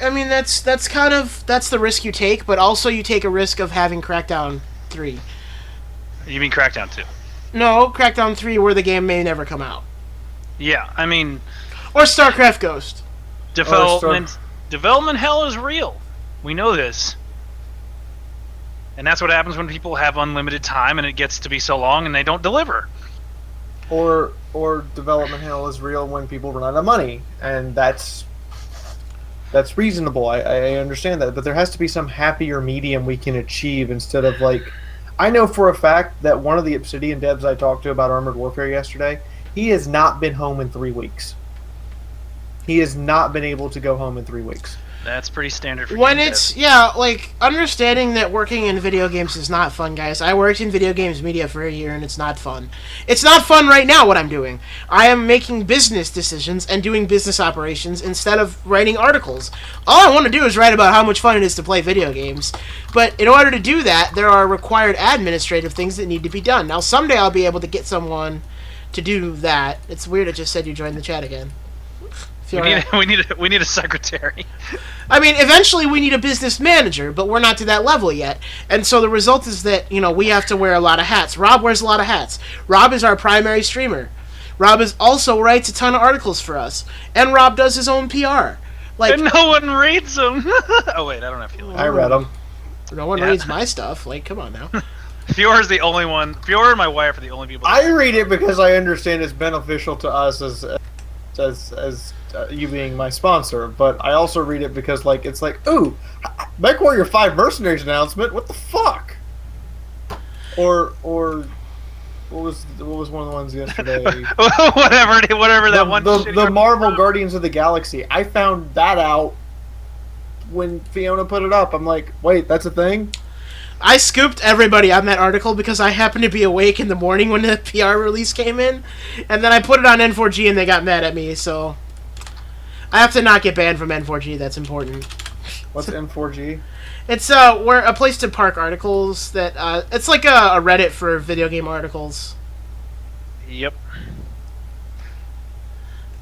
mean, that's the risk you take, but also you take a risk of having Crackdown 3. You mean Crackdown 2? No, Crackdown 3 where the game may never come out. Yeah, I mean... Or StarCraft Ghost. Development hell is real. We know this. And that's what happens when people have unlimited time and it gets to be so long and they don't deliver. Or development hell is real when people run out of money, and that's reasonable. I understand that, but there has to be some happier medium we can achieve instead of, like, I know for a fact that one of the Obsidian devs I talked to about Armored Warfare yesterday, he has not been home in 3 weeks. He has not been able to go home in 3 weeks. That's pretty standard for when game it's devs. Yeah, like, understanding that working in video games is not fun, guys. I worked in video games media for a year and it's not fun. It's not fun right now what I'm doing. I am making business decisions and doing business operations instead of writing articles. All I want to do is write about how much fun it is to play video games. But in order to do that, there are required administrative things that need to be done. Now, someday I'll be able to get someone to do that. It's weird it just said you joined the chat again. We need a secretary. I mean, eventually we need a business manager, but we're not to that level yet. And so the result is that, we have to wear a lot of hats. Rob wears a lot of hats. Rob is our primary streamer. Rob also writes a ton of articles for us. And Rob does his own PR. Like, and no one reads them. Oh, wait, I don't have feelings. I read them. No one reads my stuff. Like, come on now. Fior's the only one. Fior and my wife are the only people. I read it because I understand it's beneficial to us as as you being my sponsor, but I also read it because like it's like, ooh, MechWarrior 5 Mercenaries announcement. What the fuck? Or what was one of the ones yesterday? whatever that one. The Marvel Guardians of the Galaxy. I found that out when Fiona put it up. I'm like, wait, that's a thing? I scooped everybody on that article because I happened to be awake in the morning when the PR release came in, and then I put it on N4G and they got mad at me, so I have to not get banned from N4G. That's important. What's N4G? It's where a place to park articles that it's like a Reddit for video game articles. Yep.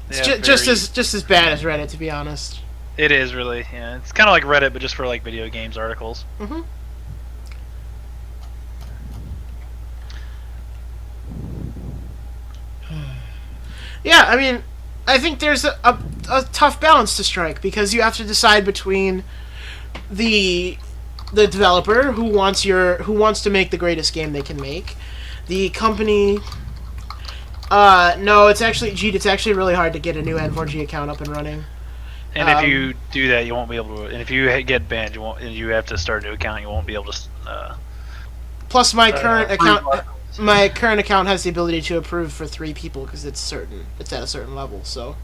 It's Yeah, just as bad as Reddit, to be honest. It is really, yeah. It's kind of like Reddit, but just for like video games articles. Mm-hmm. Yeah, I mean, I think there's a tough balance to strike because you have to decide between the developer who wants to make the greatest game they can make, the company. No, it's actually really hard to get a new N4G account up and running. And if you do that, you won't be able to. And if you get banned, you won't. And you have to start a new account. You won't be able to. Plus, my current account has the ability to approve for 3 people because it's at a certain level. So,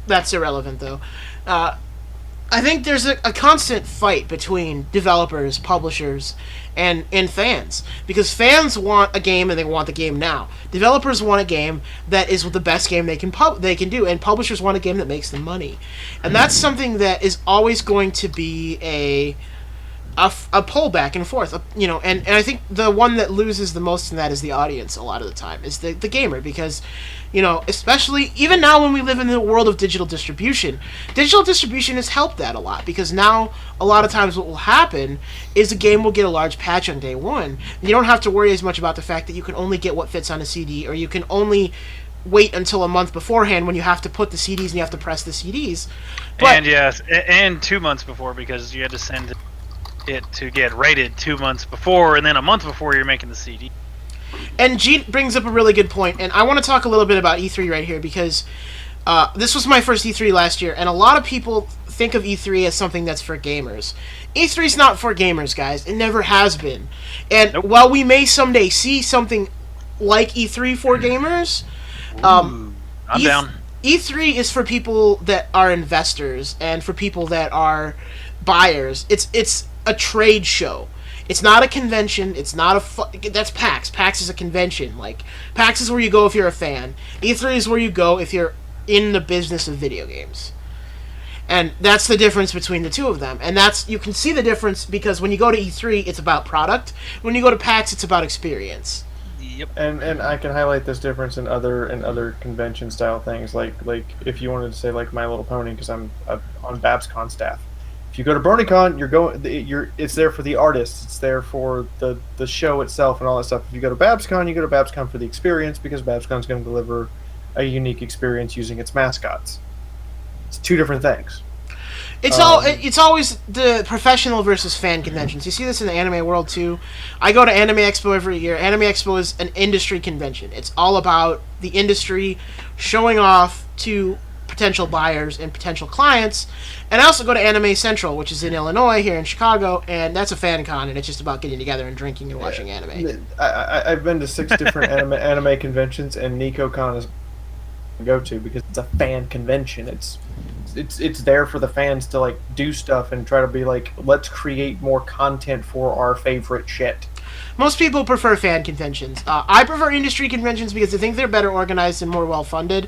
that's irrelevant though. I think there's a constant fight between developers, publishers, and fans. Because fans want a game and they want the game now. Developers want a game that is the best game they can do, and publishers want a game that makes them money. And that's something that is always going to be a pull back and forth, and I think the one that loses the most in that is the audience a lot of the time, is the gamer, because, especially even now when we live in the world of digital distribution has helped that a lot, because now a lot of times what will happen is a game will get a large patch on day one. You don't have to worry as much about the fact that you can only get what fits on a CD, or you can only wait until a month beforehand when you have to put the CDs and you have to press the CDs. And yes, and 2 months before, because you had to send it to get rated 2 months before, and then a month before you're making the CD. And G brings up a really good point, and I want to talk a little bit about E3 right here, because this was my first E3 last year, and a lot of people think of E3 as something that's for gamers. E3's not for gamers, guys. It never has been. And Nope. While we may someday see something like E3 for gamers, I'm down. E3 is for people that are investors and for people that are buyers. It's a trade show. It's not a convention. It's not that's PAX. PAX is a convention. Like, PAX is where you go if you're a fan. E3 is where you go if you're in the business of video games. And that's the difference between the two of them. And you can see the difference because when you go to E3, it's about product. When you go to PAX, it's about experience. Yep. And I can highlight this difference in other convention style things, like if you wanted to say like My Little Pony, because I'm on BabsCon staff. If you go to BronyCon, it's there for the artists, it's there for the show itself and all that stuff. If you go to BabsCon, you go to BabsCon for the experience, because BabsCon's going to deliver a unique experience using its mascots. It's 2 different things. It's always the professional versus fan conventions. You see this in the anime world too. I go to Anime Expo every year. Anime Expo is an industry convention. It's all about the industry showing off to potential buyers and potential clients. And I also go to Anime Central, which is in Illinois, here in Chicago, and that's a fan con, and it's just about getting together and drinking and watching anime. I've been to 6 different anime conventions, and NicoCon is go to because it's a fan convention. It's there for the fans to like do stuff and try to be like, let's create more content for our favorite shit. Most people prefer fan conventions. I prefer industry conventions because I think they're better organized and more well funded.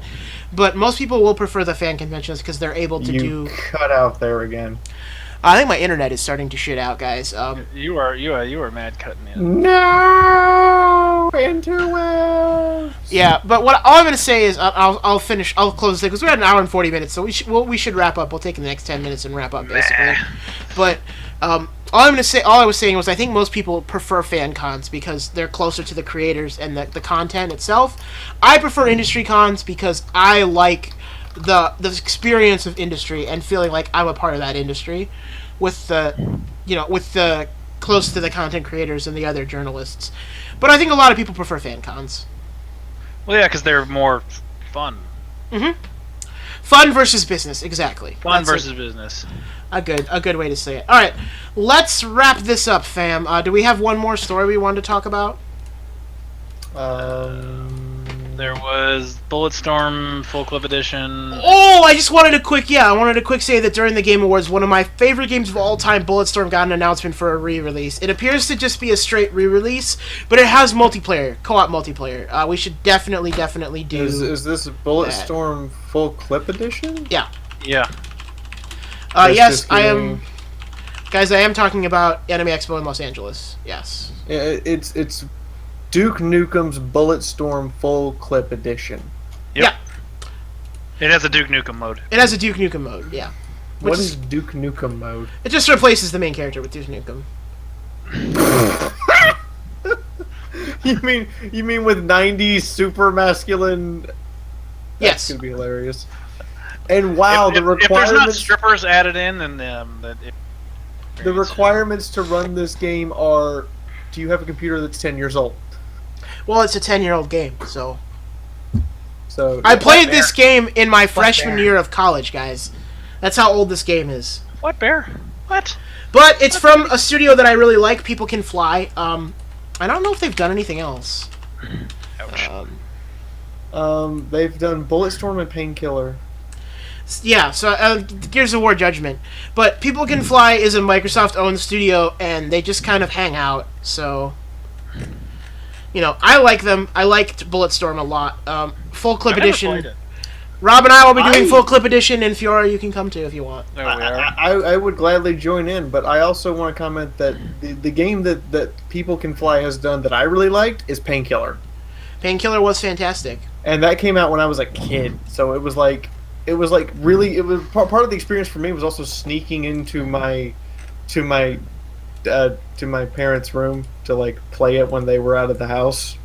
But most people will prefer the fan conventions because they're able to You cut out there again. I think my internet is starting to shit out, guys. You are mad cutting it. No, interwebs. Yeah, but all I'm gonna say is I'll finish. I'll close it because we're at an hour and 40 minutes, so we should wrap up. We'll take the next 10 minutes and wrap up basically. But all I was saying was I think most people prefer fan cons because they're closer to the creators and the content itself. I prefer industry cons because I like the experience of industry and feeling like I'm a part of that industry, with the close to the content creators and the other journalists. But I think a lot of people prefer fan cons. Well, yeah, because they're more fun. Fun versus business, exactly. Fun versus business. A good way to say it. All right, let's wrap this up, fam. Do we have one more story we wanted to talk about? There was Bulletstorm Full Clip Edition. Oh, I wanted to quick say that during the Game Awards, one of my favorite games of all time, Bulletstorm, got an announcement for a re-release. It appears to just be a straight re-release, but it has multiplayer, co-op multiplayer. We should definitely do. Is this Bulletstorm Full Clip Edition? Yeah. Yeah. Yes, I am. Guys, I am talking about Anime Expo in Los Angeles. Yes. It's Duke Nukem's Bulletstorm Full Clip Edition. Yep. Yeah. It has a Duke Nukem mode. It has a Duke Nukem mode, yeah. What is Duke Nukem mode? It just replaces the main character with Duke Nukem. You mean with 90s super masculine? Yes. That's gonna be hilarious. And wow, If there's not strippers added in, then the requirements to run this game are: do you have a computer that's 10 years old? Well, it's a 10-year-old game, so... So I played this game in my freshman year of college, guys. That's how old this game is. What, Bear? What? But it's from a studio that I really like, People Can Fly. I don't know if they've done anything else. Ouch. They've done Bulletstorm and Painkiller. Yeah, so Gears of War Judgment. But People Can Fly is a Microsoft-owned studio, and they just kind of hang out, so... You know, I like them. I liked Bulletstorm a lot. Full Clip Edition. Rob and I will be doing Full Clip Edition, and Fiora, you can come too if you want. There we are. I would gladly join in, but I also want to comment that the game that People Can Fly has done that I really liked is Painkiller. Painkiller was fantastic. And that came out when I was a kid, so it was part of the experience for me was also sneaking into my parents' room to like play it when they were out of the house,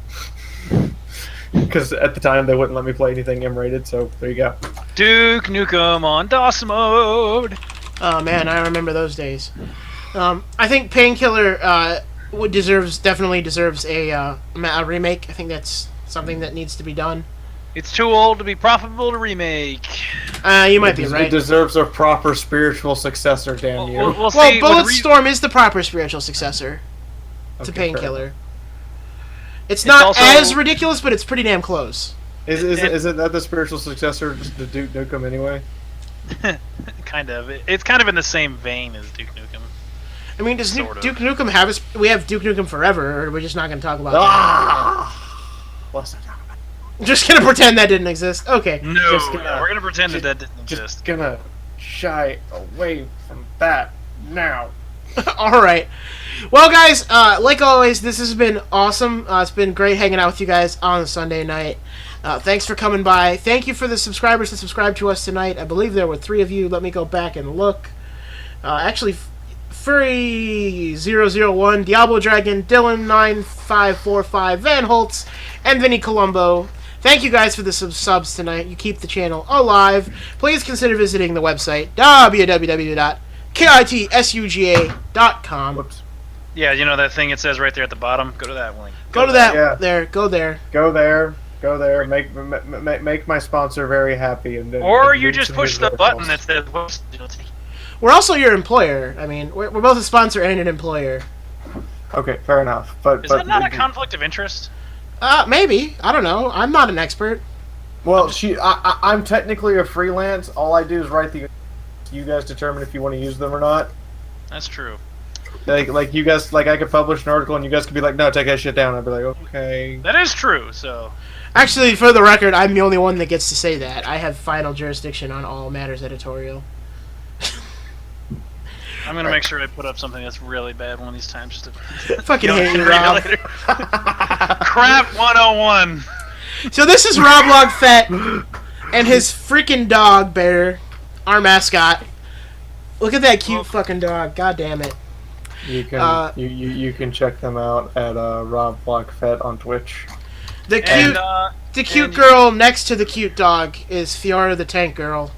because at the time they wouldn't let me play anything M-rated. So there you go. Duke Nukem on DOS mode. Oh man, I remember those days. I think Painkiller definitely deserves a remake. I think that's something that needs to be done. It's too old to be profitable to remake. You might be right. It deserves a proper spiritual successor, damn you. We'll Well, see. Bulletstorm is the proper spiritual successor to Okay, Painkiller. It's not also- as ridiculous, but it's pretty damn close. Is it not the spiritual successor to Duke Nukem anyway? Kind of. It's kind of in the same vein as Duke Nukem. I mean, does Sort of. Duke Nukem have we have Duke Nukem Forever, or are we just not going to talk about Let's not talk about that? Just going to pretend that didn't exist? Okay. No, Just gonna- we're gonna pretend that didn't exist. Just gonna shy away from that now. All right. Well, guys, like always, this has been awesome. It's been great hanging out with you guys on a Sunday night. Thanks for coming by. Thank you for the subscribers that subscribed to us tonight. I believe there were 3 of you. Let me go back and look. Actually, Furry001, Diablo Dragon, Dylan9545, Van Holtz, and Vinny Colombo. Thank you guys for the subs tonight. You keep the channel alive. Please consider visiting the website, www.kitsuga.com. Whoops. Yeah, you know that thing it says right there at the bottom? Go to that link. Go to that. Yeah. There. Go there. Go there. Make my sponsor very happy, and then. Or and you leave just some push the good button articles. that says whoops. It'll take- We're also your employer. I mean, we're both a sponsor and an employer. Okay, fair enough. But Is that not a conflict of interest? Maybe. I don't know. I'm not an expert. Well, I'm technically a freelance. All I do is write the. You guys determine if you want to use them or not. That's true. Like you guys, like I could publish an article and you guys could be like, no, take that shit down. I'd be like, okay. That is true, so... Actually, for the record, I'm the only one that gets to say that. I have final jurisdiction on all matters editorial. I'm gonna make sure I put up something that's really bad one of these times just to... Fucking Y'all hate can you, read it Rob. later. Crap 101! So this is Rob Logfett and his freaking dog, Bear, our mascot. Look at that cute fucking dog. God damn it. You can you can check them out at Rob Blockfett on Twitch. The cute girl next to the cute dog is Fiora the Tank Girl,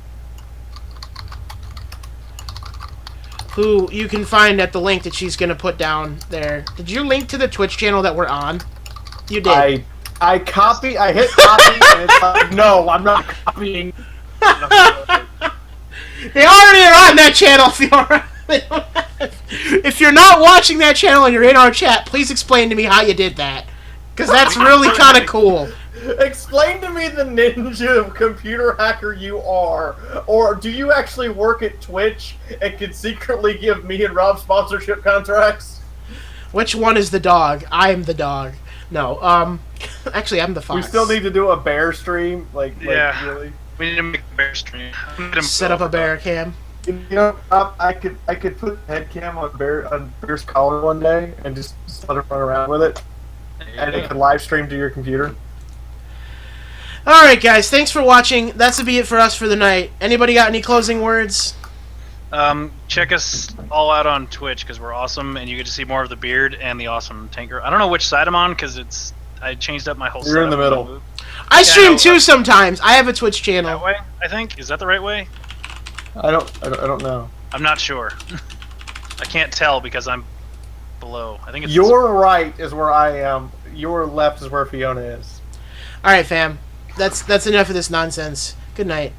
who you can find at the link that she's gonna put down there. Did you link to the Twitch channel that we're on? You did. I copy. I hit copy, and it's like, no, I'm not copying. They already are on that channel, Fiora. If you're not watching that channel and you're in our chat, please explain to me how you did that. Because that's really kind of cool. Explain to me the ninja computer hacker you are. Or do you actually work at Twitch and can secretly give me and Rob sponsorship contracts? Which one is the dog? I am the dog. No, actually, I'm the fox. We still need to do a bear stream. Yeah. Really. We need to make a bear stream. Set up a bear cam. You know, I could put head cam on Bear's collar one day and just let him run around with it, and it could live stream to your computer. All right, guys. Thanks for watching. That's to be it for us for the night. Anybody got any closing words? Check us all out on Twitch because we're awesome, and you get to see more of the beard and the awesome tanker. I don't know which side I'm on because I changed up my whole. You're in the middle. I stream too sometimes. I have a Twitch channel. That way, I think. Is that the right way? I don't know. I'm not sure. I can't tell because I'm below. I think it's Your right is where I am. Your left is where Fiona is. All right, fam. That's enough of this nonsense. Good night.